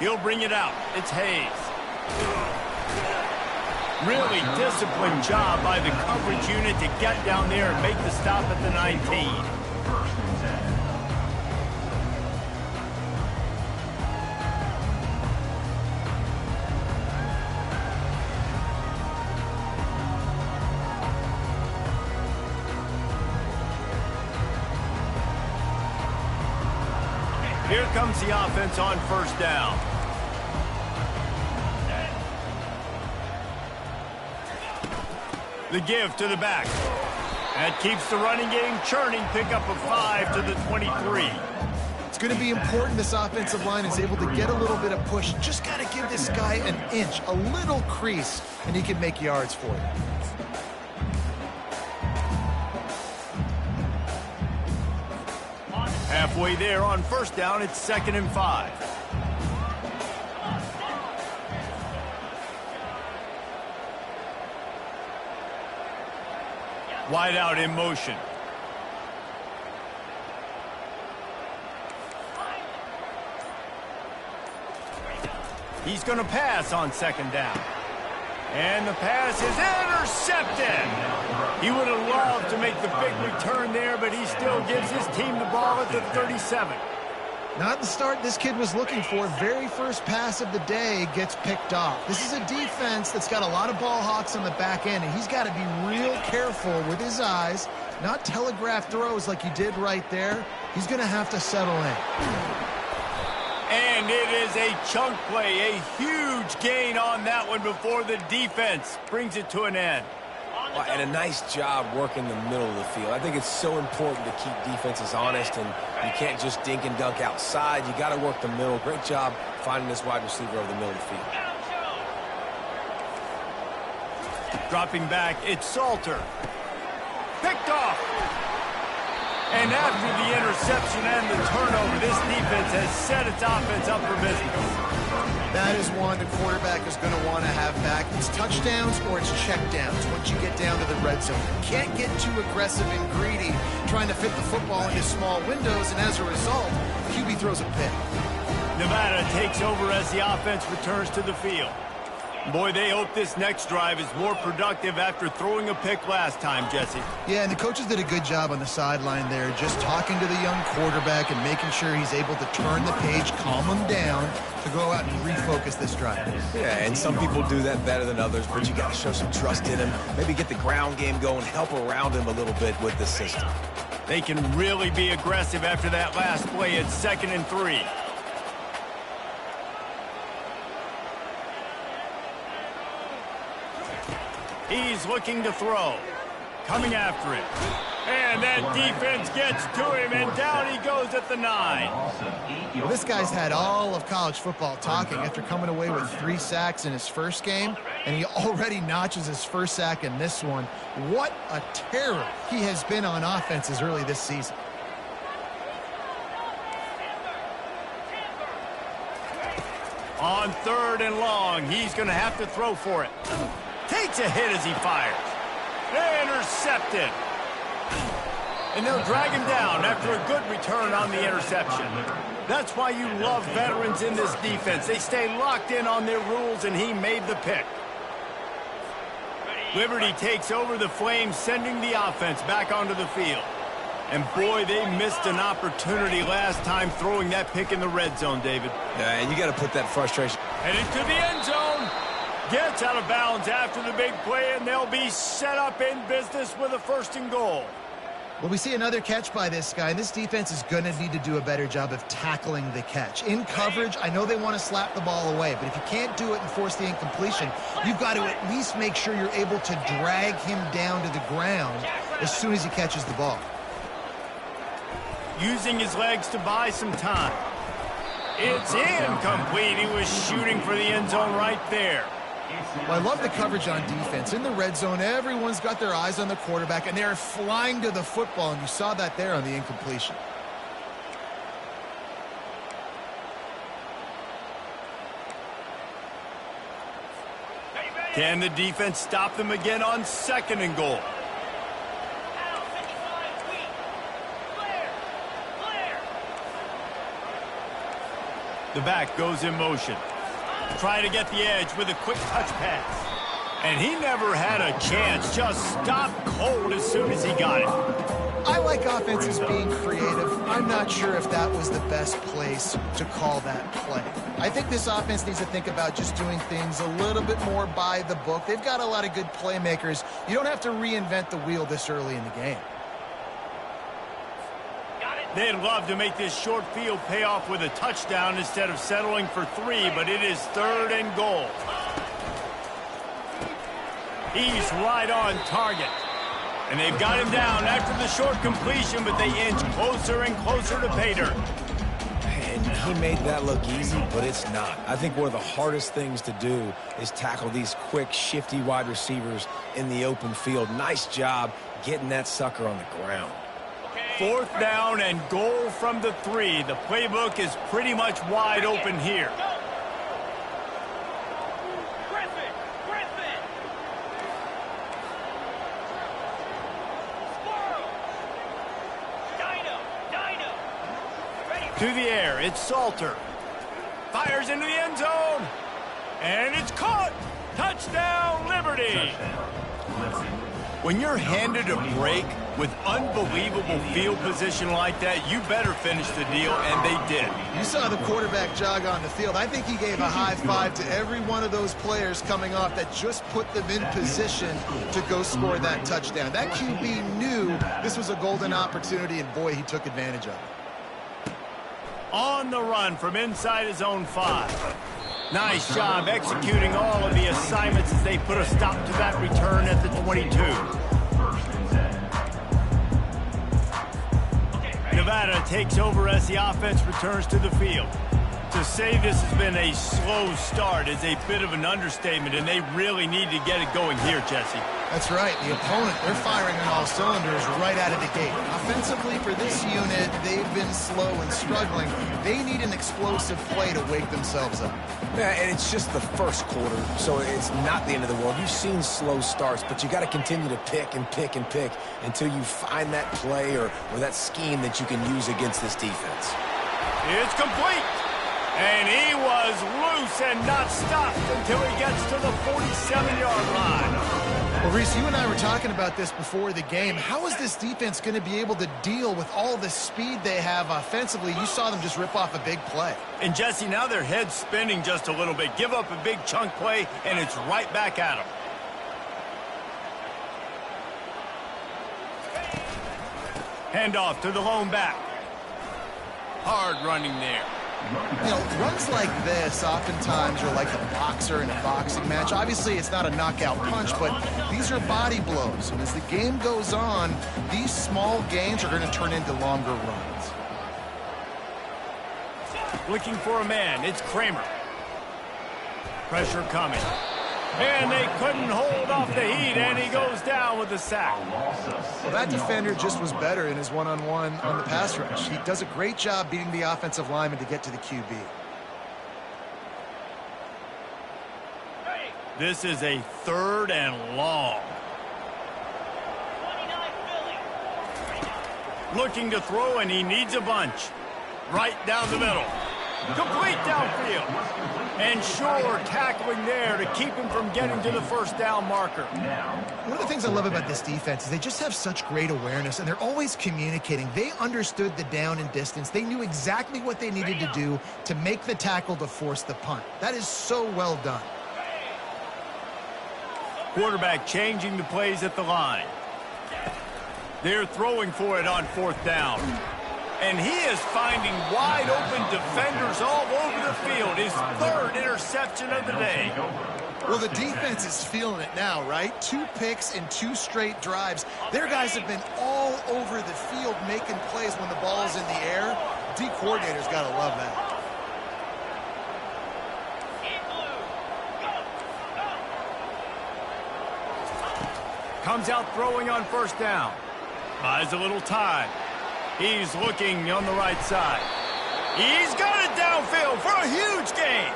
He'll bring it out. It's Hayes. Really disciplined job by the coverage unit to get down there and make the stop at the 19. Here comes the offense on first down. The give to the back. That keeps the running game churning. Pickup of 5 to the 23. It's going to be important this offensive line is able to get a little bit of push. Just got to give this guy an inch, a little crease, and he can make yards for you. Halfway there on first down, it's 2nd and 5. Wide out in motion. He's going to pass on 2nd down. And the pass is intercepted. He would have loved to make the big return there, but he still gives his team the ball at the 37. Not the start this kid was looking for. Very first pass of the day gets picked off. This is a defense that's got a lot of ball hawks on the back end, and he's got to be real careful with his eyes not telegraph throws like he did right there. He's going to have to settle in. And it is a chunk play, a huge gain on that one before the defense brings it to an end. And a nice job working the middle of the field. I think it's so important to keep defenses honest, and you can't just dink and dunk outside. You got to work the middle. Great job finding this wide receiver over the middle of the field. Dropping back, it's Salter. Picked off. And after the interception and the turnover, this defense has set its offense up for business. That is one the quarterback is going to want to have back. It's touchdowns or it's checkdowns once you get down to the red zone. You can't get too aggressive and greedy trying to fit the football into small windows, and as a result, QB throws a pick. Nevada takes over as the offense returns to the field. Boy, they hope this next drive is more productive after throwing a pick last time, Jesse. Yeah, and the coaches did a good job on the sideline there, just talking to the young quarterback and making sure he's able to turn the page, calm him down, to go out and refocus this drive. Yeah, and some people do that better than others, but you got to show some trust in him. Maybe get the ground game going, help around him a little bit with the system. They can really be aggressive after that last play. It's 2nd and 3. He's looking to throw. Coming after it. And that defense gets to him, and down he goes at the 9. Well, this guy's had all of college football talking after coming away with 3 sacks in his first game, and he already notches his first sack in this one. What a terror he has been on offense as early this season. On 3rd and long, he's going to have to throw for it. Takes a hit as he fires. Intercepted. And they'll drag him down after a good return on the interception. That's why you love veterans in this defense. They stay locked in on their rules, and he made the pick. Liberty takes over the Flames, sending the offense back onto the field. And boy, they missed an opportunity last time throwing that pick in the red zone, David. Yeah, and you got to put that frustration. Headed to the end zone. Gets out of bounds after the big play, and they'll be set up in business with a 1st and goal. Well, we see another catch by this guy. This defense is going to need to do a better job of tackling the catch. In coverage, I know they want to slap the ball away, but if you can't do it and force the incompletion, you've got to at least make sure you're able to drag him down to the ground as soon as he catches the ball. Using his legs to buy some time. It's incomplete. He was shooting for the end zone right there. Well, I love the coverage on defense. In the red zone, everyone's got their eyes on the quarterback, and they're flying to the football, and you saw that there on the incompletion. Can the defense stop them again on 2nd and goal? The back goes in motion. Try to get the edge with a quick touch pass. And he never had a chance. Just stopped cold as soon as he got it. I like offenses being creative. I'm not sure if that was the best place to call that play. I think this offense needs to think about just doing things a little bit more by the book. They've got a lot of good playmakers. You don't have to reinvent the wheel this early in the game. They'd love to make this short field pay off with a touchdown instead of settling for 3, but it is 3rd and goal. He's right on target. And they've got him down after the short completion, but they inch closer and closer to pay dirt. And he made that look easy, but it's not. I think one of the hardest things to do is tackle these quick, shifty wide receivers in the open field. Nice job getting that sucker on the ground. 4th down and goal from the 3. The playbook is pretty much wide open here. To the air, it's Salter. Fires into the end zone. And it's caught. Touchdown, Liberty. When you're handed a break with unbelievable field position like that, you better finish the deal, and they did. You saw the quarterback jog on the field. I think he gave a high five to every one of those players coming off that just put them in position to go score that touchdown. That QB knew this was a golden opportunity, and boy, he took advantage of it. On the run from inside his own 5. Nice job executing all of the assignments as they put a stop to that return at the 22. Nevada takes over as the offense returns to the field. To say this has been a slow start is a bit of an understatement, and they really need to get it going here, Jesse. That's right. The opponent, they're firing on all cylinders right out of the gate. Offensively for this unit, they've been slow and struggling. They need an explosive play to wake themselves up. Yeah, and it's just the first quarter, so it's not the end of the world. You've seen slow starts, but you got to continue to pick and pick and pick until you find that play or that scheme that you can use against this defense. It's complete. And he was loose and not stopped until he gets to the 47-yard line. Well, Reese, you and I were talking about this before the game. How is this defense going to be able to deal with all the speed they have offensively? You saw them just rip off a big play. And, Jesse, now their head's spinning just a little bit. Give up a big chunk play, and it's right back at them. Handoff to the lone back. Hard running there. You know, runs like this oftentimes are like a boxer in a boxing match. Obviously, it's not a knockout punch, but these are body blows. And as the game goes on, these small gains are going to turn into longer runs. Looking for a man. It's Kramer. Pressure coming. And they couldn't hold off the heat, and he goes down with the sack. Well, that defender just was better in his one-on-one on the pass rush. He does a great job beating the offensive lineman to get to the QB. This is a 3rd and long. Looking to throw, and he needs a bunch. Right down the middle. Complete downfield. And sure, tackling there to keep him from getting to the first down marker. One of the things I love about this defense is they just have such great awareness, and they're always communicating. They understood the down and distance. They knew exactly what they needed to do to make the tackle to force the punt. That is so well done. Quarterback changing the plays at the line. They're throwing for it on 4th down. And he is finding wide-open defenders all over the field. His 3rd interception of the day. Well, the defense is feeling it now, right? 2 picks in 2 straight drives. Their guys have been all over the field making plays when the ball's in the air. D coordinator's got to love that. Comes out throwing on 1st down. Buys a little time. He's looking on the right side. He's got it downfield for a huge gain.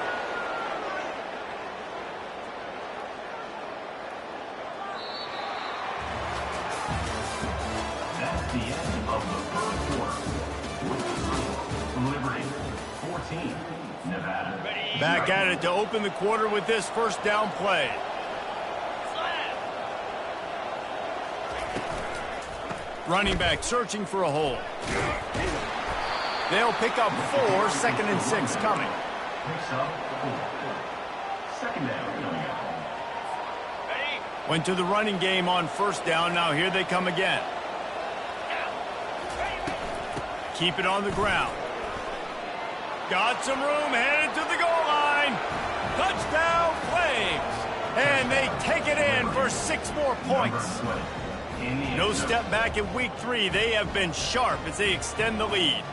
That's the end of the 1st quarter. Liberty, 14, Nevada. Back at it to open the quarter with this 1st down play. Running back searching for a hole. They'll pick up 4, 2nd and 6 coming. Picks up 4. 2nd down coming up. Went to the running game on 1st down. Now here they come again. Keep it on the ground. Got some room, headed to the goal line. Touchdown Flames. And they take it in for 6 more points. No step back in week 3. They have been sharp as they extend the lead.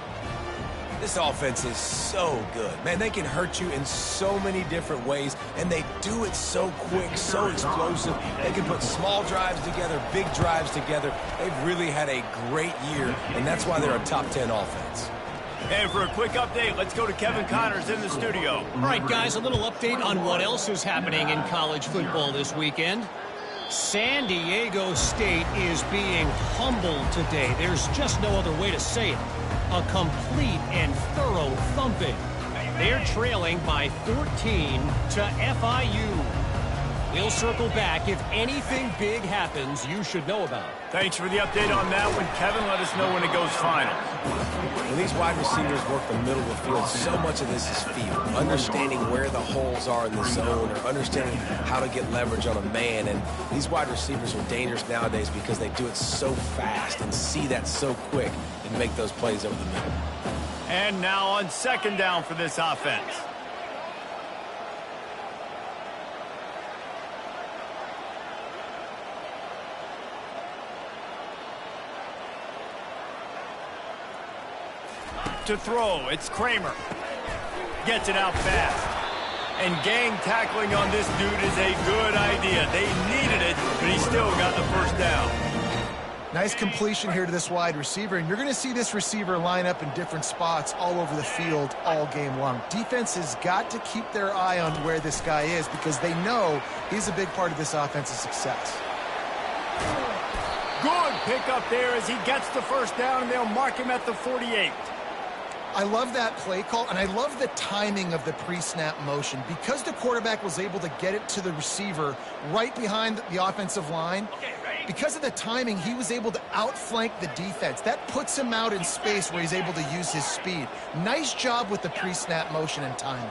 This offense is so good. Man, they can hurt you in so many different ways, and they do it so quick, so explosive. They can put small drives together, big drives together. They've really had a great year, and that's why they're a top 10 offense. And for a quick update, let's go to Kevin Connors in the studio. All right, guys, a little update on what else is happening in college football this weekend. San Diego State is being humbled today. There's just no other way to say it. A complete and thorough thumping. They're trailing by 14 to FIU. We'll circle back if anything big happens you should know about. Thanks for the update on that one, Kevin. Let us know when it goes final. When these wide receivers work the middle of the field, so much of this is feel. Understanding where the holes are in the zone, or understanding how to get leverage on a man. And these wide receivers are dangerous nowadays because they do it so fast and see that so quick and make those plays over the middle. And now on second down for this offense. To throw, it's Kramer. Gets it out fast. And gang tackling on this dude is a good idea. They needed it, but he still got the first down. Nice completion here to this wide receiver, and you're going to see this receiver line up in different spots all over the field all game long. Defense has got to keep their eye on where this guy is because they know he's a big part of this offense's success. Good pickup there as he gets the first down, and they'll mark him at the 48. I love that play call, and I love the timing of the pre-snap motion. Because the quarterback was able to get it to the receiver right behind the offensive line, because of the timing, he was able to outflank the defense. That puts him out in space where he's able to use his speed. Nice job with the pre-snap motion and timing.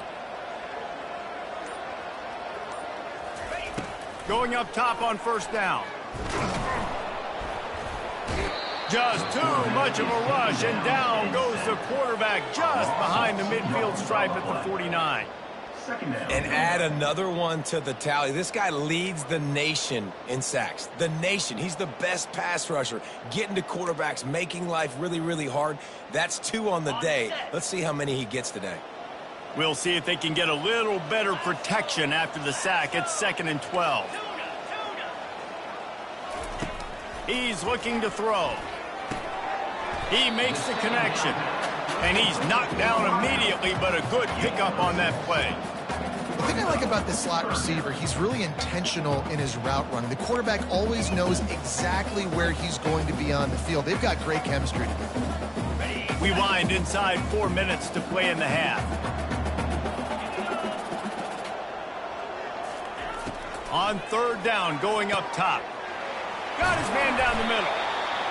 Going up top on first down. Just too much of a rush, and down goes the quarterback just behind the midfield stripe at the 49. And add another one to the tally. This guy leads the nation in sacks. The nation. He's the best pass rusher. Getting to quarterbacks, making life really, really hard. That's 2 on the day. Let's see how many he gets today. We'll see if they can get a little better protection after the sack. It's 2nd and 12. He's looking to throw. He makes the connection. And he's knocked down immediately, but a good pickup on that play. The thing I like about this slot receiver, he's really intentional in his route running. The quarterback always knows exactly where he's going to be on the field. They've got great chemistry together. We wind inside 4 minutes to play in the half. On third down, going up top. Got his man down the middle.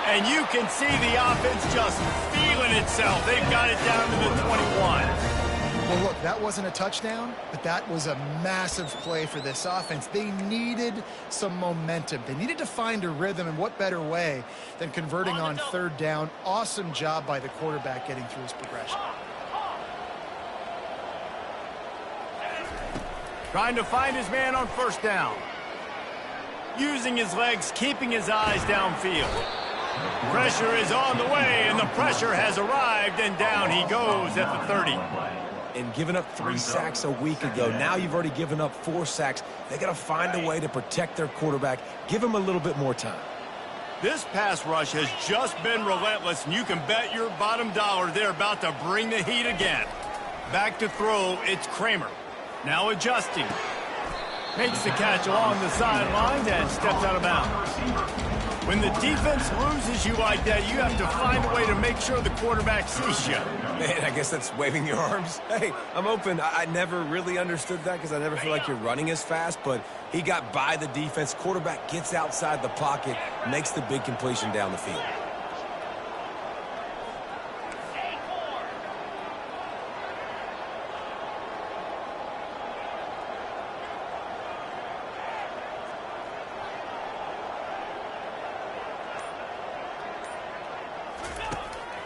And you can see the offense just feeling itself. They've got it down to the 21. Well, look, that wasn't a touchdown, but that was a massive play for this offense. They needed some momentum. They needed to find a rhythm, and what better way than converting on third down. Awesome job by the quarterback getting through his progression. Trying to find his man on first down. Using his legs, keeping his eyes downfield. Pressure is on the way, and the pressure has arrived, and down he goes at the 30. And giving up 3 sacks a week ago. Now you've already given up 4 sacks. They got to find a way to protect their quarterback. Give him a little bit more time. This pass rush has just been relentless, and you can bet your bottom dollar they're about to bring the heat again. Back to throw, it's Kramer. Now adjusting. Makes the catch along the sidelines and steps out of bounds. When the defense loses you like that, you have to find a way to make sure the quarterback sees you. Man, I guess that's waving your arms. Hey, I'm open. I never really understood that because I never feel like you're running as fast, but he got by the defense. Quarterback gets outside the pocket, makes the big completion down the field.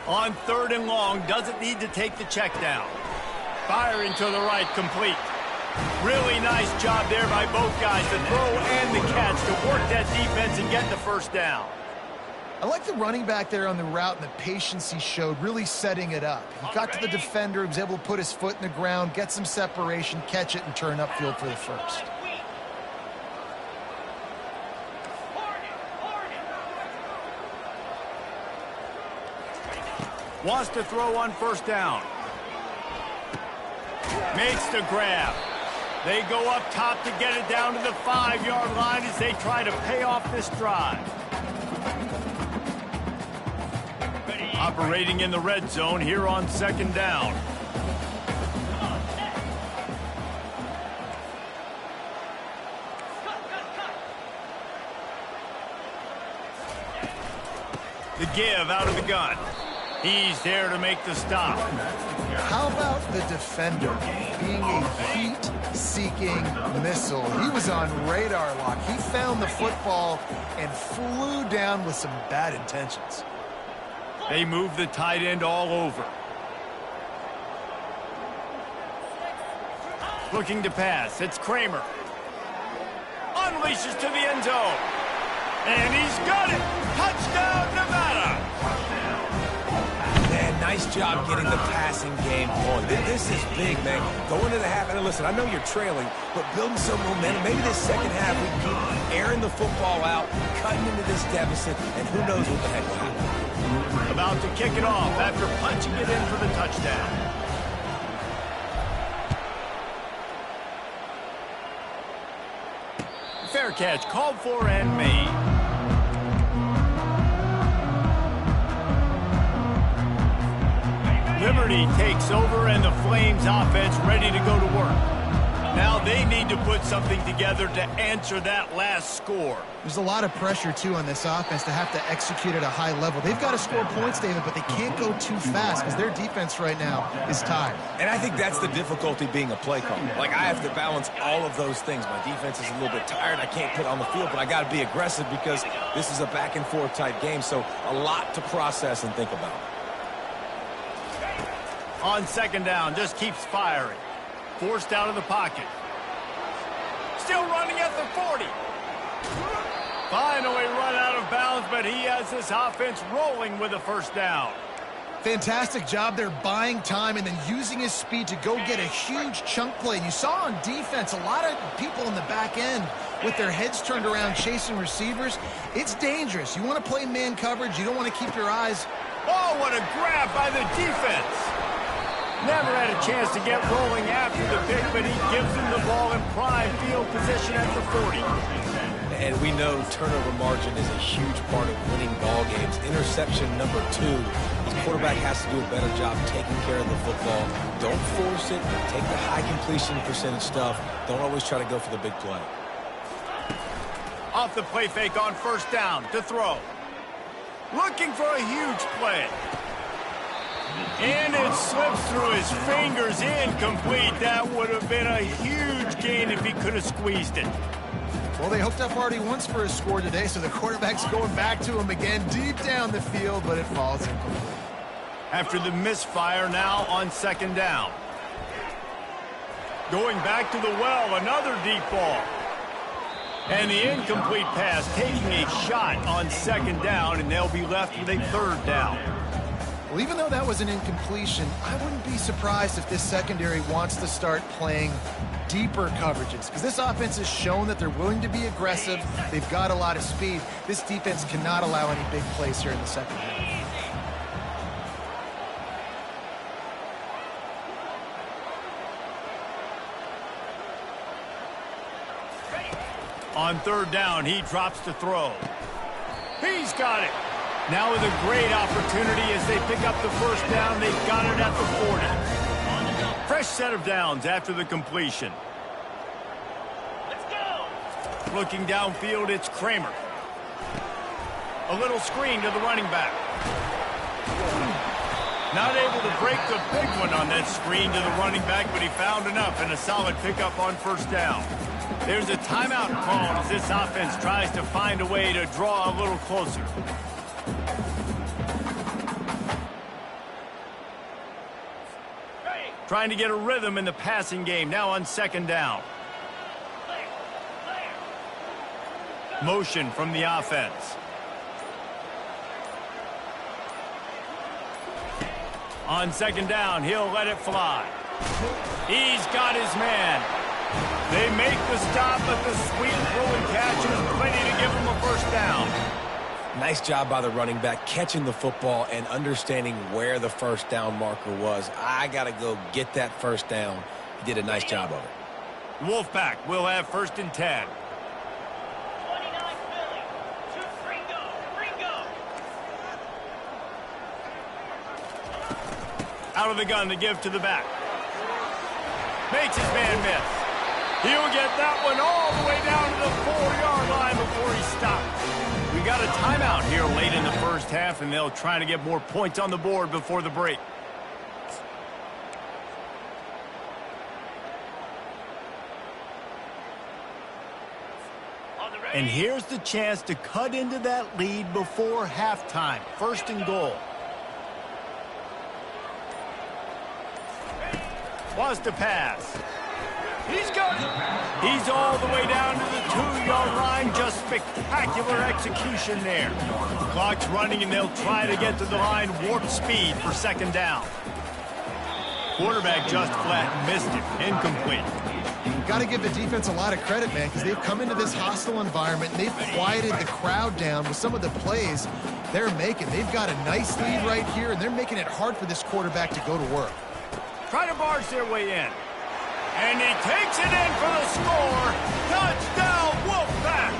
On third and long, doesn't need to take the check down. Firing to the right, complete. Really nice job there by both guys, the throw and the catch, to work that defense and get the first down. I like the running back there on the route and the patience he showed, really setting it up. He got to the defender, he was able to put his foot in the ground, get some separation, catch it, and turn upfield for the first. Wants to throw on first down. Makes the grab. They go up top to get it down to the 5-yard line as they try to pay off this drive. Operating in the red zone here on second down. The give out of the gun. He's there to make the stop. How about the defender being a heat-seeking missile? He was on radar lock. He found the football and flew down with some bad intentions. They move the tight end all over. Looking to pass. It's Kramer. Unleashes to the end zone. And he's got it. Touchdown, Nevada. Man, nice job getting the passing game on. This is big, man. Go into the half, and listen, I know you're trailing, but building some momentum. Maybe this second half we keep airing the football out, cutting into this deficit, and who knows what the heck will happen. About to kick it off after punching it in for the touchdown. Fair catch, called for and made. Liberty takes over and the Flames offense ready to go to work. Now they need to put something together to answer that last score. There's a lot of pressure, too, on this offense to have to execute at a high level. They've got to score points, David, but they can't go too fast because their defense right now is tired. And I think that's the difficulty being a play caller. Like, I have to balance all of those things. My defense is a little bit tired. I can't put it on the field, but I got to be aggressive because this is a back-and-forth type game, so a lot to process and think about. On second down, just keeps firing. Forced out of the pocket. Still running at the 40. Finally run out of bounds, but he has this offense rolling with a first down. Fantastic job there buying time and then using his speed to go get a huge chunk play. And you saw on defense a lot of people in the back end with their heads turned around chasing receivers. It's dangerous. You want to play man coverage. You don't want to keep your eyes. Oh, what a grab by the defense. Never had a chance to get rolling after the pick, but he gives him the ball in prime field position at the 40. And we know turnover margin is a huge part of winning ball games. Interception number 2. The quarterback has to do a better job taking care of the football. Don't force it. Take the high completion percentage stuff. Don't always try to go for the big play. Off the play fake on first down to throw. Looking for a huge play. And it slips through his fingers, incomplete. That would have been a huge gain if he could have squeezed it. Well, they hooked up already once for a score today, so the quarterback's going back to him again deep down the field, but it falls incomplete. After the misfire, now on second down. Going back to the well, another deep ball. And the incomplete pass taking a shot on second down, and they'll be left with a third down. Well, even though that was an incompletion, I wouldn't be surprised if this secondary wants to start playing deeper coverages because this offense has shown that they're willing to be aggressive. They've got a lot of speed. This defense cannot allow any big plays here in the second half. On third down, he drops to throw. He's got it. Now with a great opportunity as they pick up the first down. They've got it at the 40. Fresh set of downs after the completion. Let's go. Looking downfield, it's Kramer. A little screen to the running back. Not able to break the big one on that screen to the running back, but he found enough and a solid pickup on first down. There's a timeout called as this offense tries to find a way to draw a little closer. Trying to get a rhythm in the passing game, now on second down. Motion from the offense. On second down, he'll let it fly. He's got his man. They make the stop, but the sweet throw and catch is plenty to give him a first down. Nice job by the running back catching the football and understanding where the first down marker was. I got to go get that first down. He did a nice job of it. Wolfpack will have first and 10. 29 Philly to Ringo. Out of the gun to give to the back. Makes his man miss. He'll get that one all the way down to the 4-yard line before he stops. We got a timeout here late in the first half, and they'll try to get more points on the board before the break. And here's the chance to cut into that lead before halftime. First and goal. Wants to pass. He's got it. He's all the way down to the 2-yard line. Just spectacular execution there. Clock's running, and they'll try to get to the line warp speed for second down. Quarterback just flat missed it. Incomplete. Got to give the defense a lot of credit, man, because they've come into this hostile environment, and they've quieted the crowd down with some of the plays they're making. They've got a nice lead right here, and they're making it hard for this quarterback to go to work. Try to barge their way in. And he takes it in for the score. Touchdown, Wolfpack!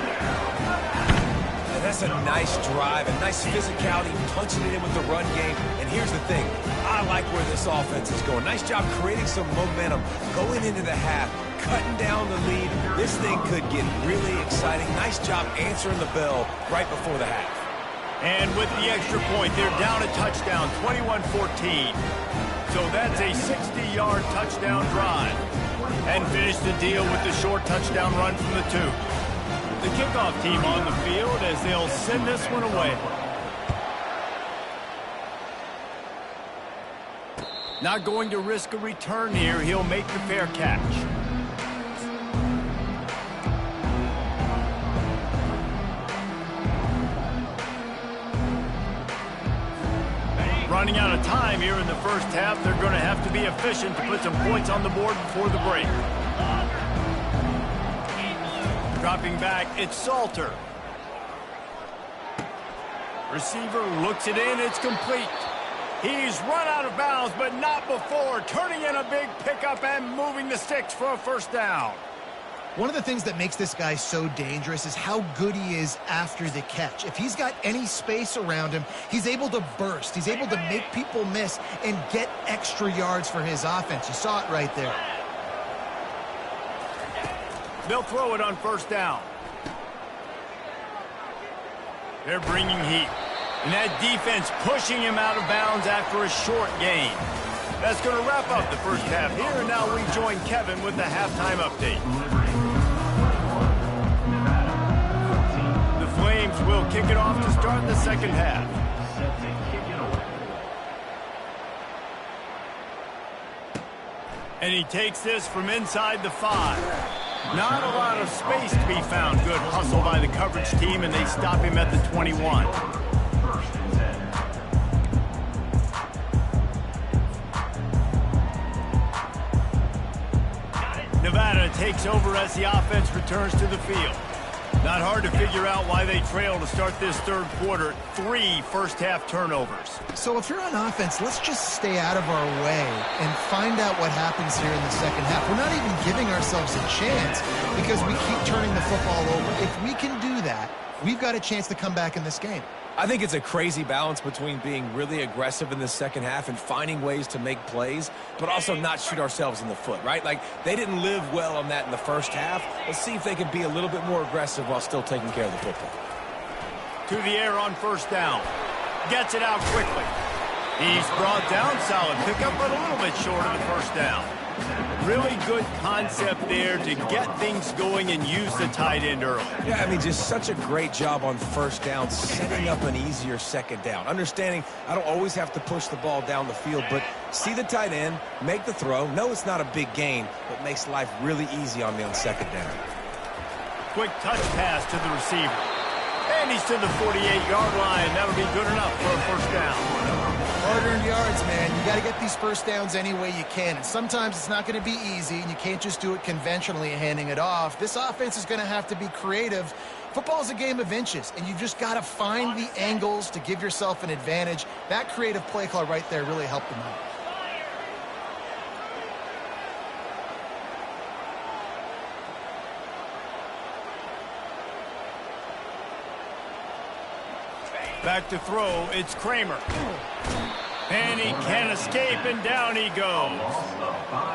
That's a nice drive, a nice physicality, punching it in with the run game. And here's the thing. I like where this offense is going. Nice job creating some momentum, going into the half, cutting down the lead. This thing could get really exciting. Nice job answering the bell right before the half. And with the extra point, they're down a touchdown, 21-14. So that's a 60-yard touchdown drive. And finish the deal with the short touchdown run from the 2. The kickoff team on the field as they'll send this one away. Not going to risk a return here. He'll make the fair catch. Running out of time here in the first half. They're going to have to be efficient to put some points on the board before the break. Dropping back, it's Salter. Receiver looks it in, it's complete. He's run out of bounds, but not before. Turning in a big pickup and moving the sticks for a first down. One of the things that makes this guy so dangerous is how good he is after the catch. If he's got any space around him, he's able to burst. He's able to make people miss and get extra yards for his offense. You saw it right there. They'll throw it on first down. They're bringing heat. And that defense pushing him out of bounds after a short gain. That's going to wrap up the first half here. And now we join Kevin with the halftime update. The Flames will kick it off to start the second half. And he takes this from inside the 5. Not a lot of space to be found. Good hustle by the coverage team, and they stop him at the 21. Nevada takes over as the offense returns to the field. Not hard to figure out why they trail to start this third quarter. 3 first-half turnovers. So if you're on offense, let's just stay out of our way and find out what happens here in the second half. We're not even giving ourselves a chance because we keep turning the football over. If we can do that, we've got a chance to come back in this game. I think it's a crazy balance between being really aggressive in the second half and finding ways to make plays, but also not shoot ourselves in the foot, right? Like, they didn't live well on that in the first half. Let's see if they can be a little bit more aggressive while still taking care of the football. To the air on first down. Gets it out quickly. He's brought down. Solid pickup, but a little bit short of the first down. Really good concept there to get things going and use the tight end early. Yeah, I mean, just such a great job on first down, setting up an easier second down. Understanding I don't always have to push the ball down the field, but see the tight end, make the throw. No, it's not a big gain, but makes life really easy on me on second down. Quick touch pass to the receiver. And he's to the 48-yard line. That'll be good enough for a first down. Hard-earned yards, man. You got to get these first downs any way you can. And sometimes it's not going to be easy, and you can't just do it conventionally handing it off. This offense is going to have to be creative. Football is a game of inches, and you've just got to find the angles to give yourself an advantage. That creative play call right there really helped them out. Back to throw, it's Kramer. And he can't escape, and down he goes.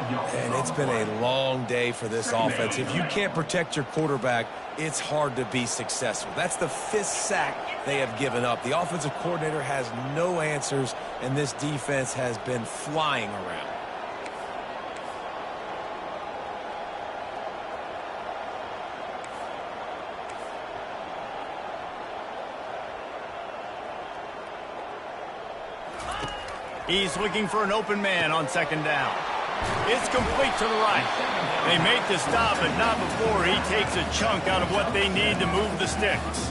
And it's been a long day for this offense. If you can't protect your quarterback, it's hard to be successful. That's the 5th sack they have given up. The offensive coordinator has no answers, and this defense has been flying around. He's looking for an open man on 2nd down. It's complete to the right. They make the stop, but not before he takes a chunk out of what they need to move the sticks.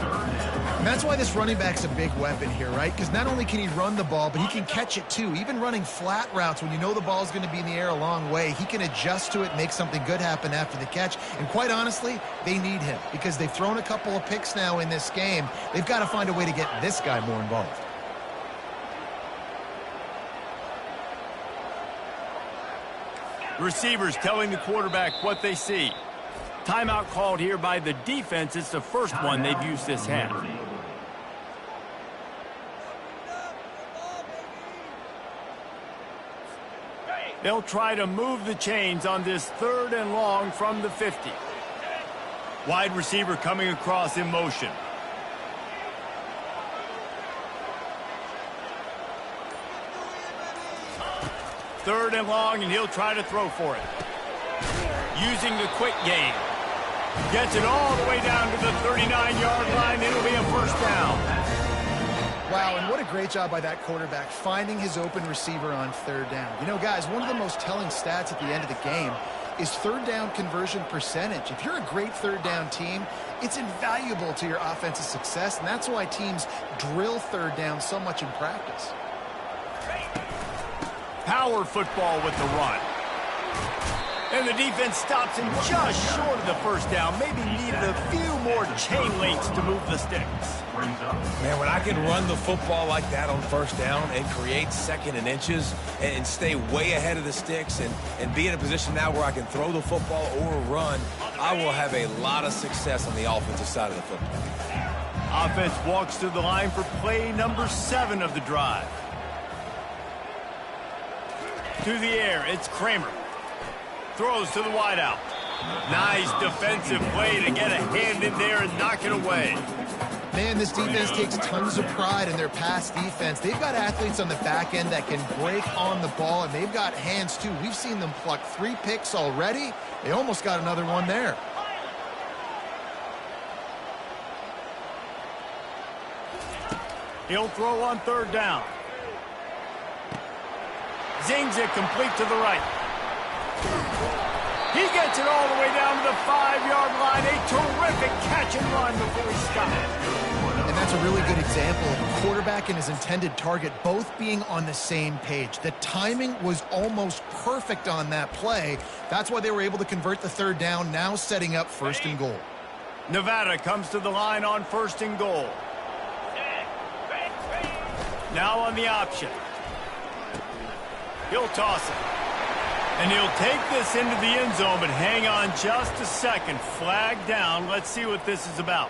And that's why this running back's a big weapon here, right? Because not only can he run the ball, but he can catch it too. Even running flat routes when you know the ball's going to be in the air a long way, he can adjust to it, make something good happen after the catch. And quite honestly, they need him because they've thrown a couple of picks now in this game. They've got to find a way to get this guy more involved. Receivers telling the quarterback what they see. Timeout called here by the defense. It's the first one they've used this half. They'll try to move the chains on this 3rd and long from the 50. Wide receiver coming across in motion. Third and long, and he'll try to throw for it. Using the quick game. Gets it all the way down to the 39-yard line. It'll be a first down. Wow, and what a great job by that quarterback finding his open receiver on 3rd down. You know, guys, one of the most telling stats at the end of the game is 3rd down conversion percentage. If you're a great 3rd down team, it's invaluable to your offensive success, and that's why teams drill 3rd down so much in practice. Power football with the run. And the defense stops him just short of the first down. Maybe needed a few more chain links to move the sticks. Man, when I can run the football like that on 1st down and create 2nd and inches and stay way ahead of the sticks and be in a position now where I can throw the football or run, I will have a lot of success on the offensive side of the football. Offense walks to the line for play number 7 of the drive. To the air, it's Kramer. Throws to the wideout. Nice defensive play to get a hand in there and knock it away. Man, this defense takes tons of pride in their pass defense. They've got athletes on the back end that can break on the ball, and they've got hands too. We've seen them pluck 3 picks already. They almost got another one there. He'll throw on 3rd down. Zings it complete to the right. He gets it all the way down to the 5-yard line. A terrific catch and run before he stops. And that's a really good example of a quarterback and his intended target both being on the same page. The timing was almost perfect on that play. That's why they were able to convert the 3rd down, now setting up 1st and goal. Nevada comes to the line on 1st and goal. Now on the option. He'll toss it. And he'll take this into the end zone, but hang on just a second. Flag down. Let's see what this is about.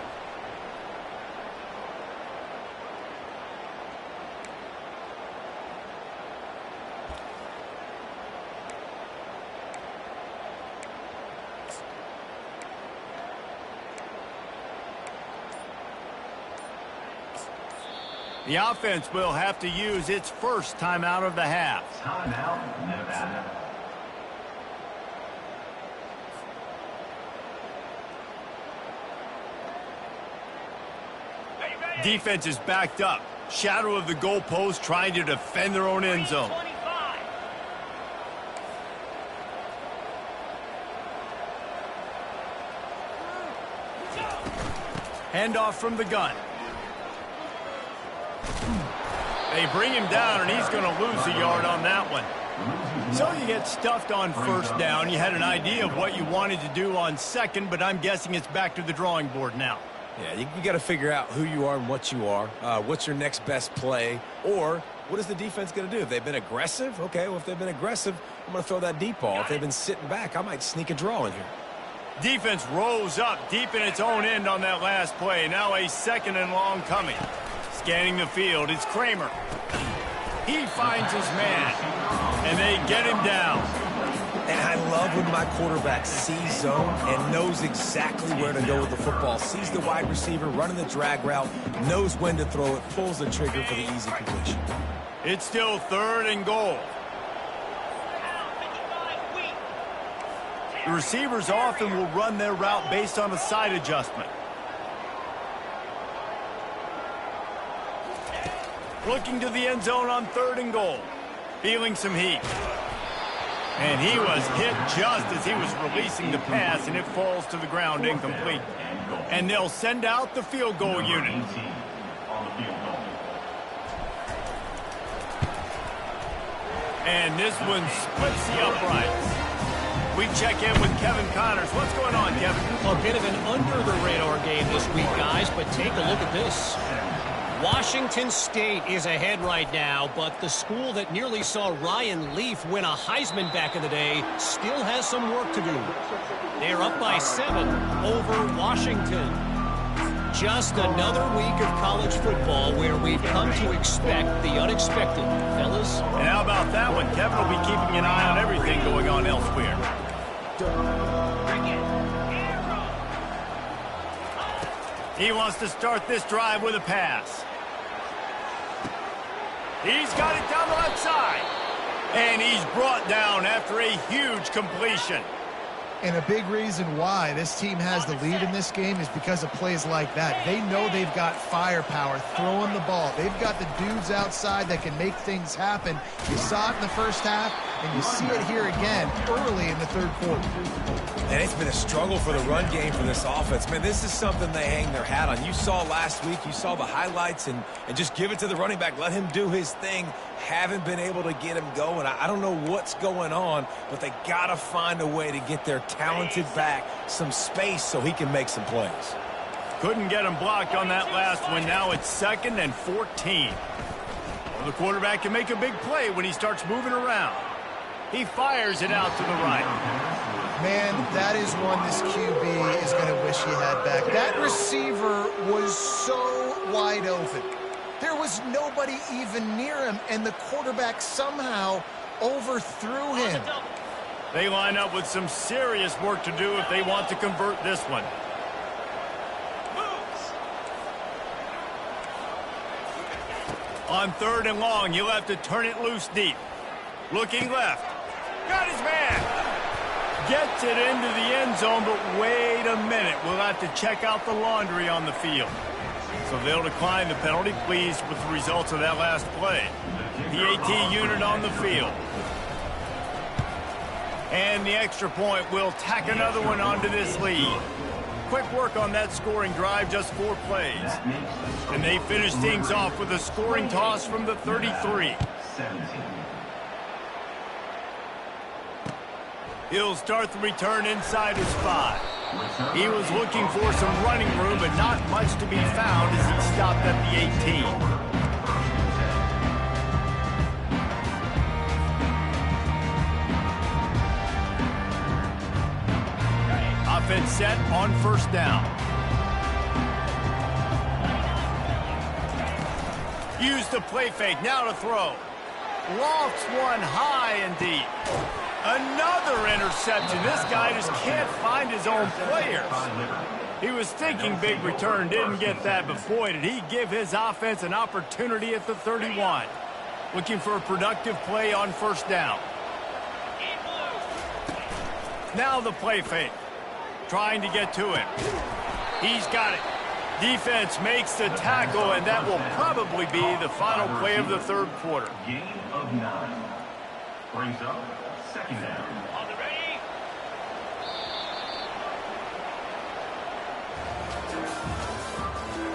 The offense will have to use its first timeout of the half. Timeout, Nevada. Defense is backed up. Shadow of the goalpost trying to defend their own end zone. Handoff from the gun. They bring him down, and he's going to lose a yard on that one. So you get stuffed on 1st down. You had an idea of what you wanted to do on 2nd, but I'm guessing it's back to the drawing board now. Yeah, you got to figure out who you are and what you are. What's your next best play? Or what is the defense going to do? If they've been aggressive, okay, well, if they've been aggressive, I'm going to throw that deep ball. If they've been sitting back, I might sneak a draw in here. Defense rose up deep in its own end on that last play. Now a 2nd and long coming. Scanning the field, it's Kramer. He finds his man, and they get him down. And my quarterback sees zone and knows exactly where to go with the football. Sees the wide receiver running the drag route, knows when to throw it, pulls the trigger for the easy completion. It's still 3rd and goal. The receivers often will run their route based on a side adjustment. Looking to the end zone on 3rd and goal. Feeling some heat. And he was hit just as he was releasing the pass, and it falls to the ground incomplete. And they'll send out the field goal unit. And this one splits the uprights. We check in with Kevin Connors. What's going on, Kevin? A bit of an under-the-radar game this week, guys, but take a look at this. Washington State is ahead right now, but the school that nearly saw Ryan Leaf win a Heisman back in the day still has some work to do. They're up by 7 over Washington. Just another week of college football where we've come to expect the unexpected, fellas. And how about that one? Kevin will be keeping an eye on everything going on elsewhere. He wants to start this drive with a pass. He's got it down the left side. And he's brought down after a huge completion. And a big reason why this team has the lead in this game is because of plays like that. They know they've got firepower throwing the ball. They've got the dudes outside that can make things happen. You saw it in the first half, and you see it here again early in the 3rd quarter. And it's been a struggle for the run game for this offense. Man, this is something they hang their hat on. You saw last week, you saw the highlights, and just give it to the running back. Let him do his thing. Haven't been able to get him going. I don't know what's going on, but they got to find a way to get their talented back some space so he can make some plays. Couldn't get him blocked on that last one. Now it's 2nd and 14. Well, the quarterback can make a big play when he starts moving around. He fires it out to the right. Man, that is one this QB is going to wish he had back. That receiver was so wide open. There was nobody even near him, and the quarterback somehow overthrew him. They line up with some serious work to do if they want to convert this one. On 3rd and long, you'll have to turn it loose deep. Looking left. Got his man. Gets it into the end zone, but wait a minute. We'll have to check out the laundry on the field. So they'll decline the penalty, pleased with the results of that last play. The AT unit on the field. And the extra point will tack another one onto this lead. Quick work on that scoring drive, just 4 plays. And they finish things off with a scoring toss from the 33. He'll start the return inside his 5. He was looking for some running room, but not much to be found as he stopped at the 18. Offense set on 1st down. Use the play fake, now to throw. Lofts one high and deep. Another interception. This guy just can't find his own players. He was thinking big return, didn't get that, but boy, did he give his offense an opportunity at the 31. Looking for a productive play on 1st down. Now the play fake. Trying to get to him. He's got it. Defense makes the tackle, and that will probably be the final play of the 3rd quarter. Gain of 9. Brings up 2nd down. On the ready.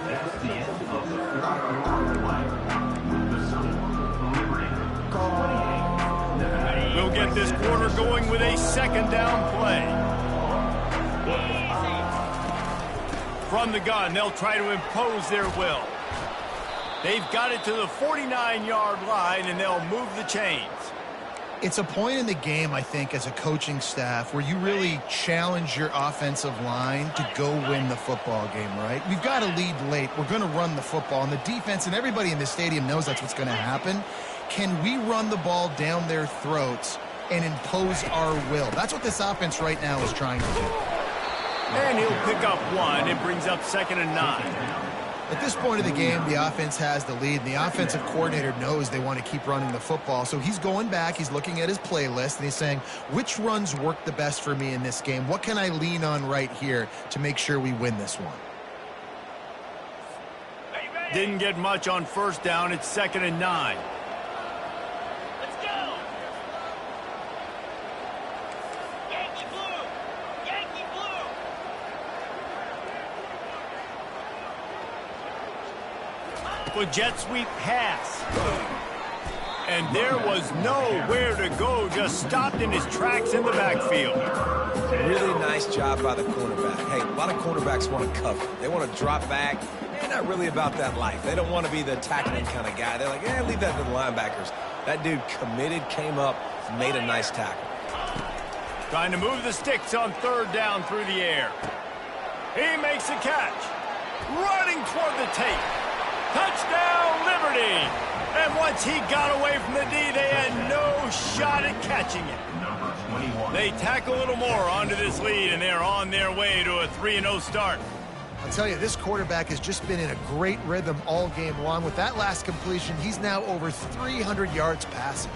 That's the end of the 4th quarter. The Sun Liberty. 28. We'll get this quarter going with a 2nd down play. From the gun, they'll try to impose their will. They've got it to the 49-yard line, and they'll move the chains. It's a point in the game, I think, as a coaching staff, where you really challenge your offensive line to go win the football game, right? We've got to lead late. We're going to run the football, and the defense and everybody in the stadium knows that's what's going to happen. Can we run the ball down their throats and impose our will. That's what this offense right now is trying to do. And he'll pick up one. It brings up 2nd and 9. At this point of the game, the offense has the lead, and the offensive coordinator knows they want to keep running the football. So he's going back, he's looking at his playlist, and he's saying, which runs work the best for me in this game? What can I lean on right here to make sure we win this one? Didn't get much on 1st down. It's 2nd and 9. Let's go. Yankee blue. Yankee blue. With jet sweep pass. And there was nowhere to go, just stopped in his tracks in the backfield. Really nice job by the cornerback. Hey, a lot of cornerbacks want to cover. They want to drop back. They're not really about that life. They don't want to be the tackling kind of guy. They're like, leave that to the linebackers. That dude committed, came up, made a nice tackle. Trying to move the sticks on 3rd down through the air. He makes a catch. Running toward the tape. Touchdown, Liberty! And once he got away from the D, they had no shot at catching it. They tack a little more onto this lead, and they're on their way to a 3-0 start. I'll tell you, this quarterback has just been in a great rhythm all game long. With that last completion, he's now over 300 yards passing.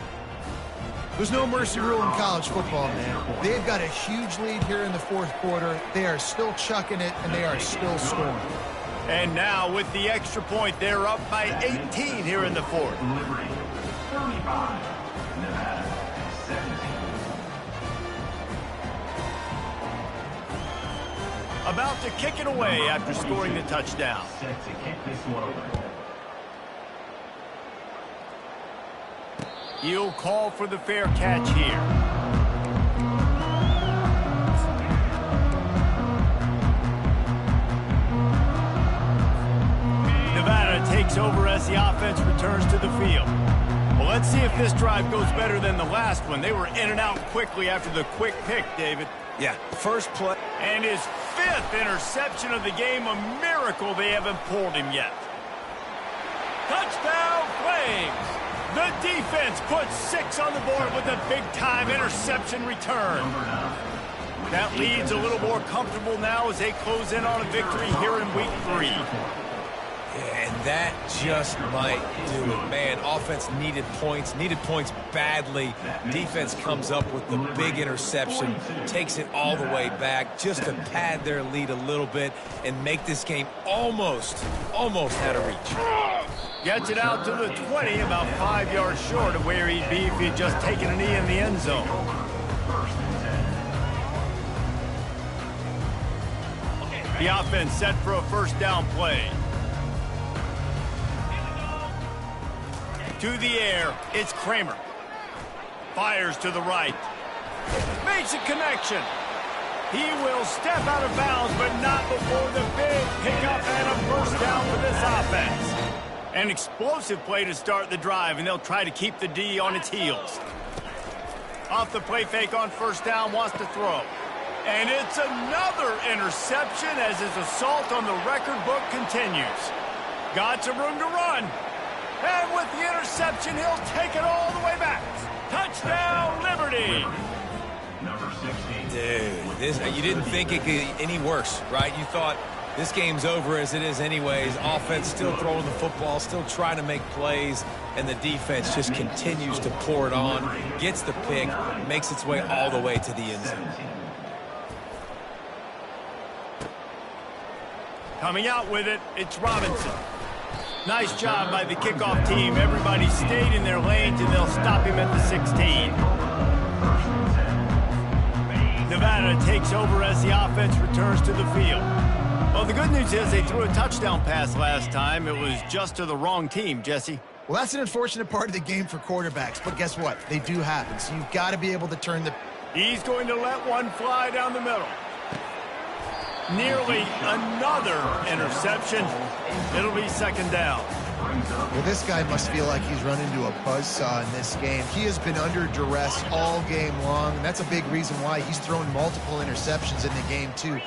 There's no mercy rule in college football, man. They've got a huge lead here in the 4th quarter. They are still chucking it, and they are still scoring. And now, with the extra point, they're up by 18 here in the 4th. Liberty 35, Nevada 17. About to kick it away after scoring the touchdown. Set to kick this one over. He'll call for the fair catch here. Takes over as the offense returns to the field. Well, let's see if this drive goes better than the last one. They were in and out quickly after the quick pick, David. Yeah, first play. And his 5th interception of the game, a miracle they haven't pulled him yet. Touchdown, Flames! The defense puts 6 on the board with a big-time interception return. That lead's a little more comfortable now as they close in on a victory here in Week 3. And that just might do it. Man, offense needed points badly. Defense comes up with the big interception, takes it all the way back just to pad their lead a little bit and make this game almost out of reach. Gets it out to the 20, about 5 yards short of where he'd be if he'd just taken a knee in the end zone. The offense set for a 1st down play. To the air, it's Kramer. Fires to the right. Makes a connection. He will step out of bounds, but not before the big pickup and a 1st down for this offense. An explosive play to start the drive, and they'll try to keep the D on its heels. Off the play fake on 1st down, wants to throw. And it's another interception as his assault on the record book continues. Got some room to run. And with the interception, he'll take it all the way back. Touchdown, Liberty! Number 16. Dude, you didn't think it could get any worse, right? You thought this game's over as it is anyways. Offense still throwing the football, still trying to make plays, and the defense just continues to pour it on, gets the pick, makes its way all the way to the end zone. Coming out with it, it's Robinson. Nice job by the kickoff team. Everybody stayed in their lanes, and they'll stop him at the 16. Nevada takes over as the offense returns to the field. Well, the good news is they threw a touchdown pass last time. It was just to the wrong team, Jesse. Well, that's an unfortunate part of the game for quarterbacks, but guess what? They do happen, so you've got to be able to turn the... He's going to let one fly down the middle. Nearly another interception. It'll be 2nd down. Well, this guy must feel like he's run into a buzzsaw in this game. He has been under duress all game long, and that's a big reason why he's thrown multiple interceptions in the game, too.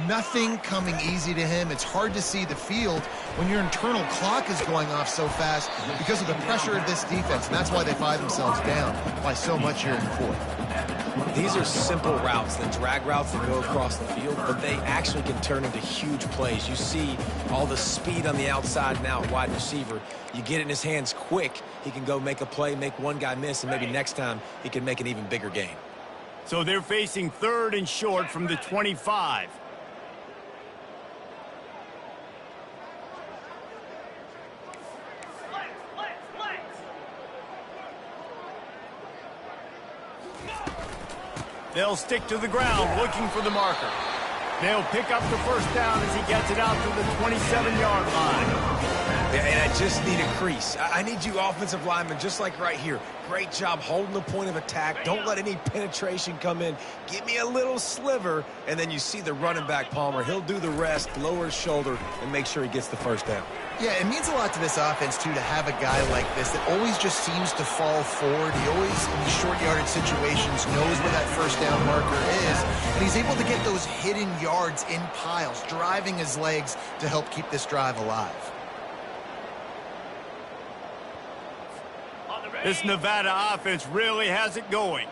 Nothing coming easy to him. It's hard to see the field when your internal clock is going off so fast because of the pressure of this defense, and that's why they find themselves down by so much here in the fourth. These are simple routes, the drag routes that go across the field, but they actually can turn into huge plays. You see all the speed on the outside and out wide receiver. You get it in his hands quick, he can go make a play, make one guy miss, and maybe next time he can make an even bigger gain. So they're facing 3rd and short from the 25. They'll stick to the ground looking for the marker. They'll pick up the first down as he gets it out to the 27-yard line. Yeah, and I just need a crease. I need you offensive linemen, just like right here. Great job holding the point of attack. Don't let any penetration come in. Give me a little sliver, and then you see the running back, Palmer. He'll do the rest, lower his shoulder, and make sure he gets the first down. Yeah, it means a lot to this offense, too, to have a guy like this that always just seems to fall forward. He always, in these short yardage situations, knows where that first down marker is, and he's able to get those hidden yards in piles, driving his legs to help keep this drive alive. This Nevada offense really has it going.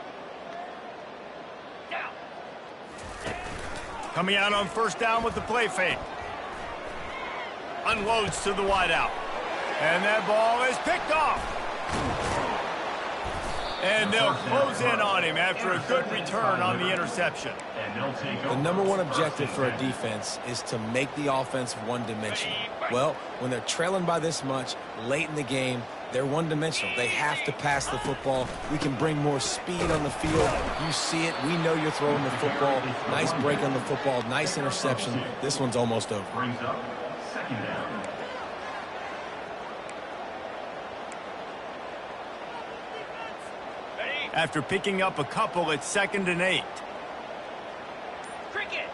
Coming out on first down with the play fake. Unloads to the wideout. And that ball is picked off. And they'll close in on him after a good return on the interception. The number one objective for a defense is to make the offense one-dimensional. Well, when they're trailing by this much late in the game, they're one-dimensional. They have to pass the football. We can bring more speed on the field. You see it. We know you're throwing the football. Nice break on the football. Nice interception. This one's almost over. Brings up 2nd down. After picking up a couple, it's 2nd and 8. Cricket.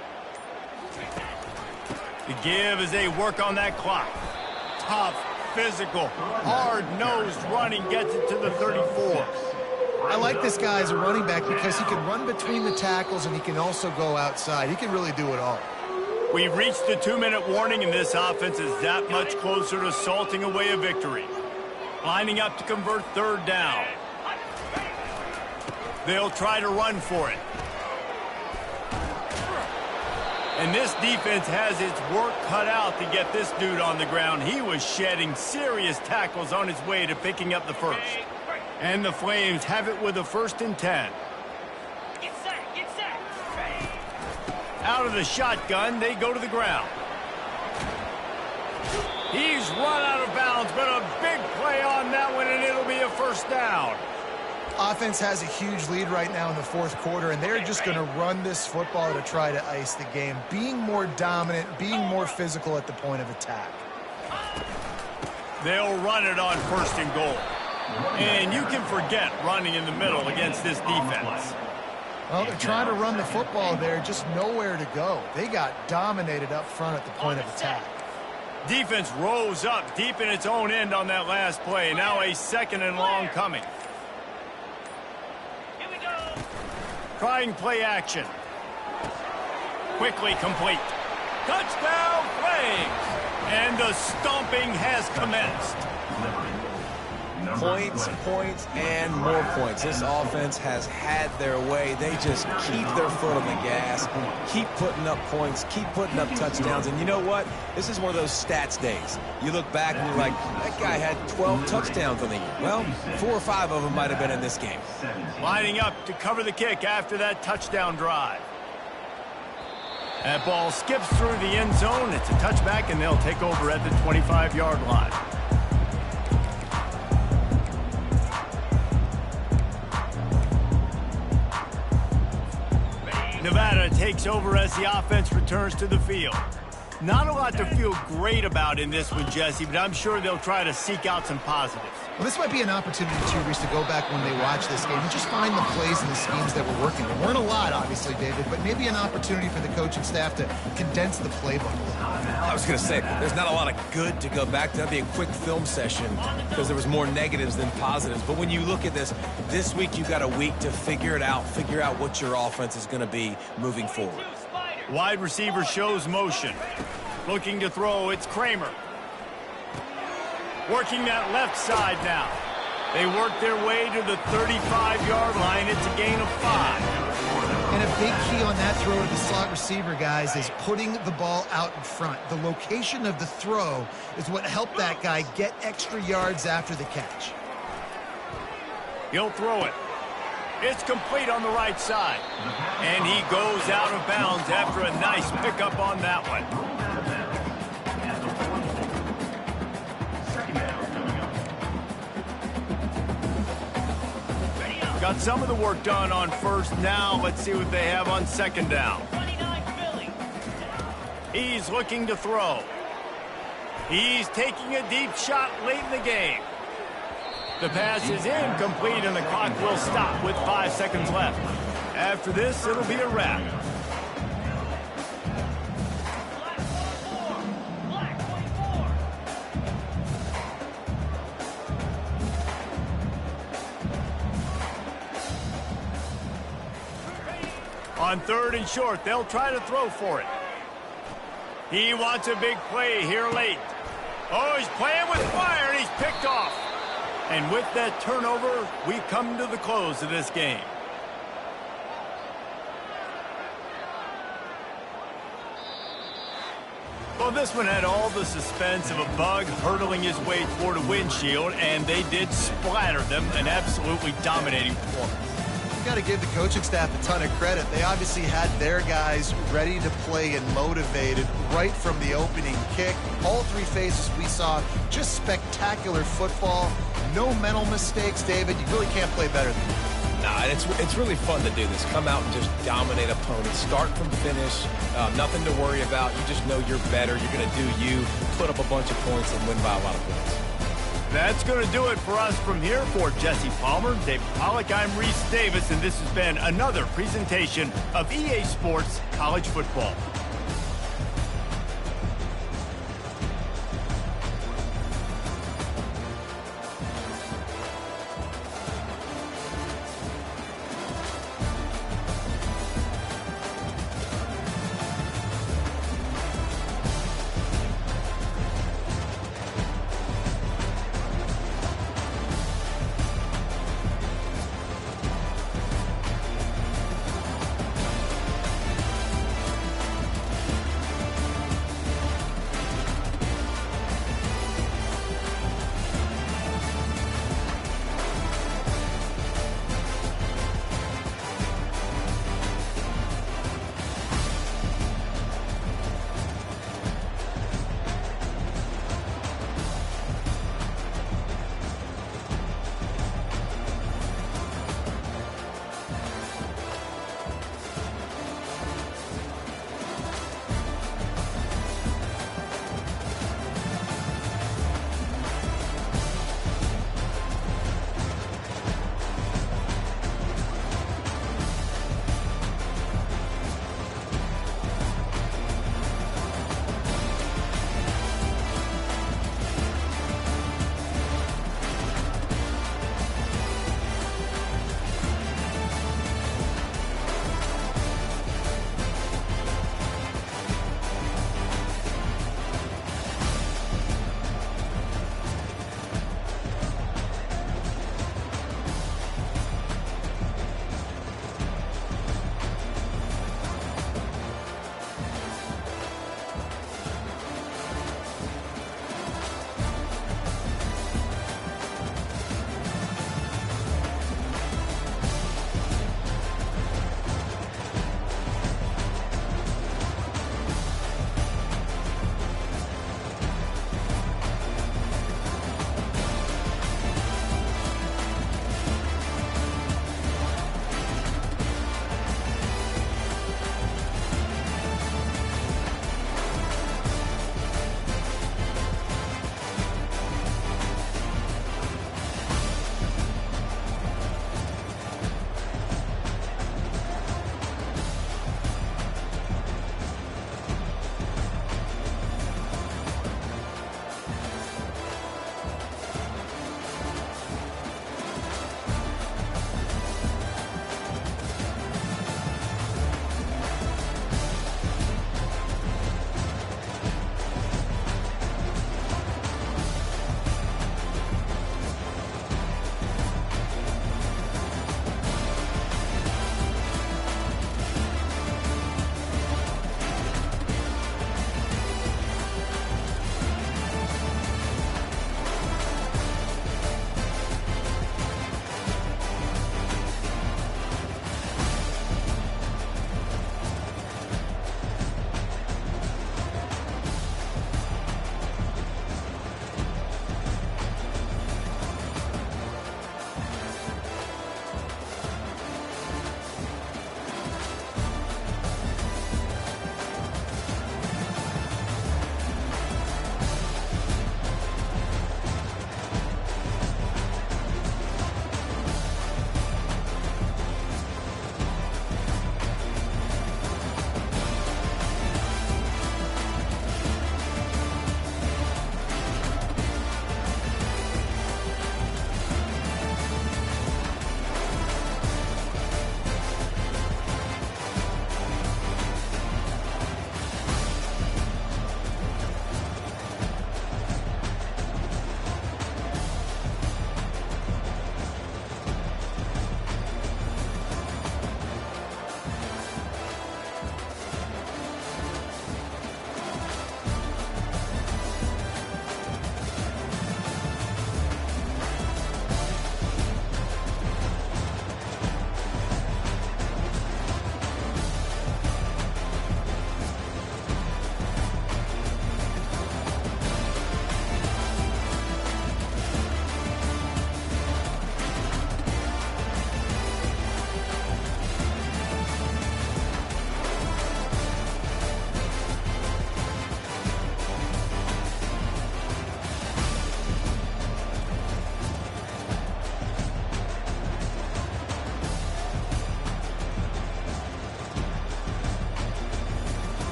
The give as they work on that clock. Tough, physical, hard-nosed running gets it to the 34. I like this guy as a running back because he can run between the tackles and he can also go outside. He can really do it all. We've reached the 2-minute warning, and this offense is that much closer to salting away a victory. Lining up to convert 3rd down. They'll try to run for it. And this defense has its work cut out to get this dude on the ground. He was shedding serious tackles on his way to picking up the first. And the Flames have it with a 1st and 10. Get set. Get set. Out of the shotgun, they go to the ground. He's run out of bounds, but a big play on that one, and it'll be a 1st down. Offense has a huge lead right now in the 4th quarter, and they're just going to run this football to try to ice the game, being more dominant, being more physical at the point of attack. They'll run it on 1st and goal. And you can forget running in the middle against this defense. Well, they're trying to run the football there, just nowhere to go. They got dominated up front at the point of attack. Defense rose up deep in its own end on that last play. Now a 2nd and long coming. Here we go. Trying play action. Quickly complete. Touchdown Flames! And the stomping has commenced. Points, points, and more points. This offense has had their way. They just keep their foot on the gas, keep putting up points, keep putting up touchdowns. And you know what? This is one of those stats days. You look back and you're like, that guy had 12 touchdowns on the year. Well, 4 or 5 of them might have been in this game. Lining up to cover the kick after that touchdown drive. That ball skips through the end zone. It's a touchback, and they'll take over at the 25-yard line. Nevada takes over as the offense returns to the field. Not a lot to feel great about in this one, Jesse, but I'm sure they'll try to seek out some positives. Well, this might be an opportunity, too, Reese, to go back when they watch this game and just find the plays and the schemes that were working. There weren't a lot, obviously, David, but maybe an opportunity for the coaching staff to condense the playbook. I was going to say, there's not a lot of good to go back to. That'd be a quick film session because there was more negatives than positives. But when you look at this week you've got a week to figure it out, figure out what your offense is going to be moving forward. Wide receiver shows motion. Looking to throw, it's Kramer. Working that left side now. They work their way to the 35-yard line. It's a gain of 5. And a big key on that throw to the slot receiver, guys, is putting the ball out in front. The location of the throw is what helped that guy get extra yards after the catch. He'll throw it. It's complete on the right side. And he goes out of bounds after a nice pickup on that one. Got some of the work done on first. Now let's see what they have on second down. He's looking to throw. He's taking a deep shot late in the game. The pass is incomplete, and the clock will stop with 5 seconds left. After this, it'll be a wrap. On 3rd and short, they'll try to throw for it. He wants a big play here late. Oh, he's playing with fire, and he's picked off. And with that turnover, we come to the close of this game. Well, this one had all the suspense of a bug hurtling his way toward a windshield, and they did splatter them, an absolutely dominating performance. Got to give the coaching staff a ton of credit. They obviously had their guys ready to play and motivated right from the opening kick. All 3 phases we saw, just spectacular football. No mental mistakes, David. You really can't play better than that. Nah, it's really fun to do this. Come out and just dominate opponents. Start from finish. Nothing to worry about. You just know you're better. You're going to do you, put up a bunch of points, and win by a lot of points. That's going to do it for us from here. For Jesse Palmer, David Pollack, I'm Reese Davis, and this has been another presentation of EA Sports College Football.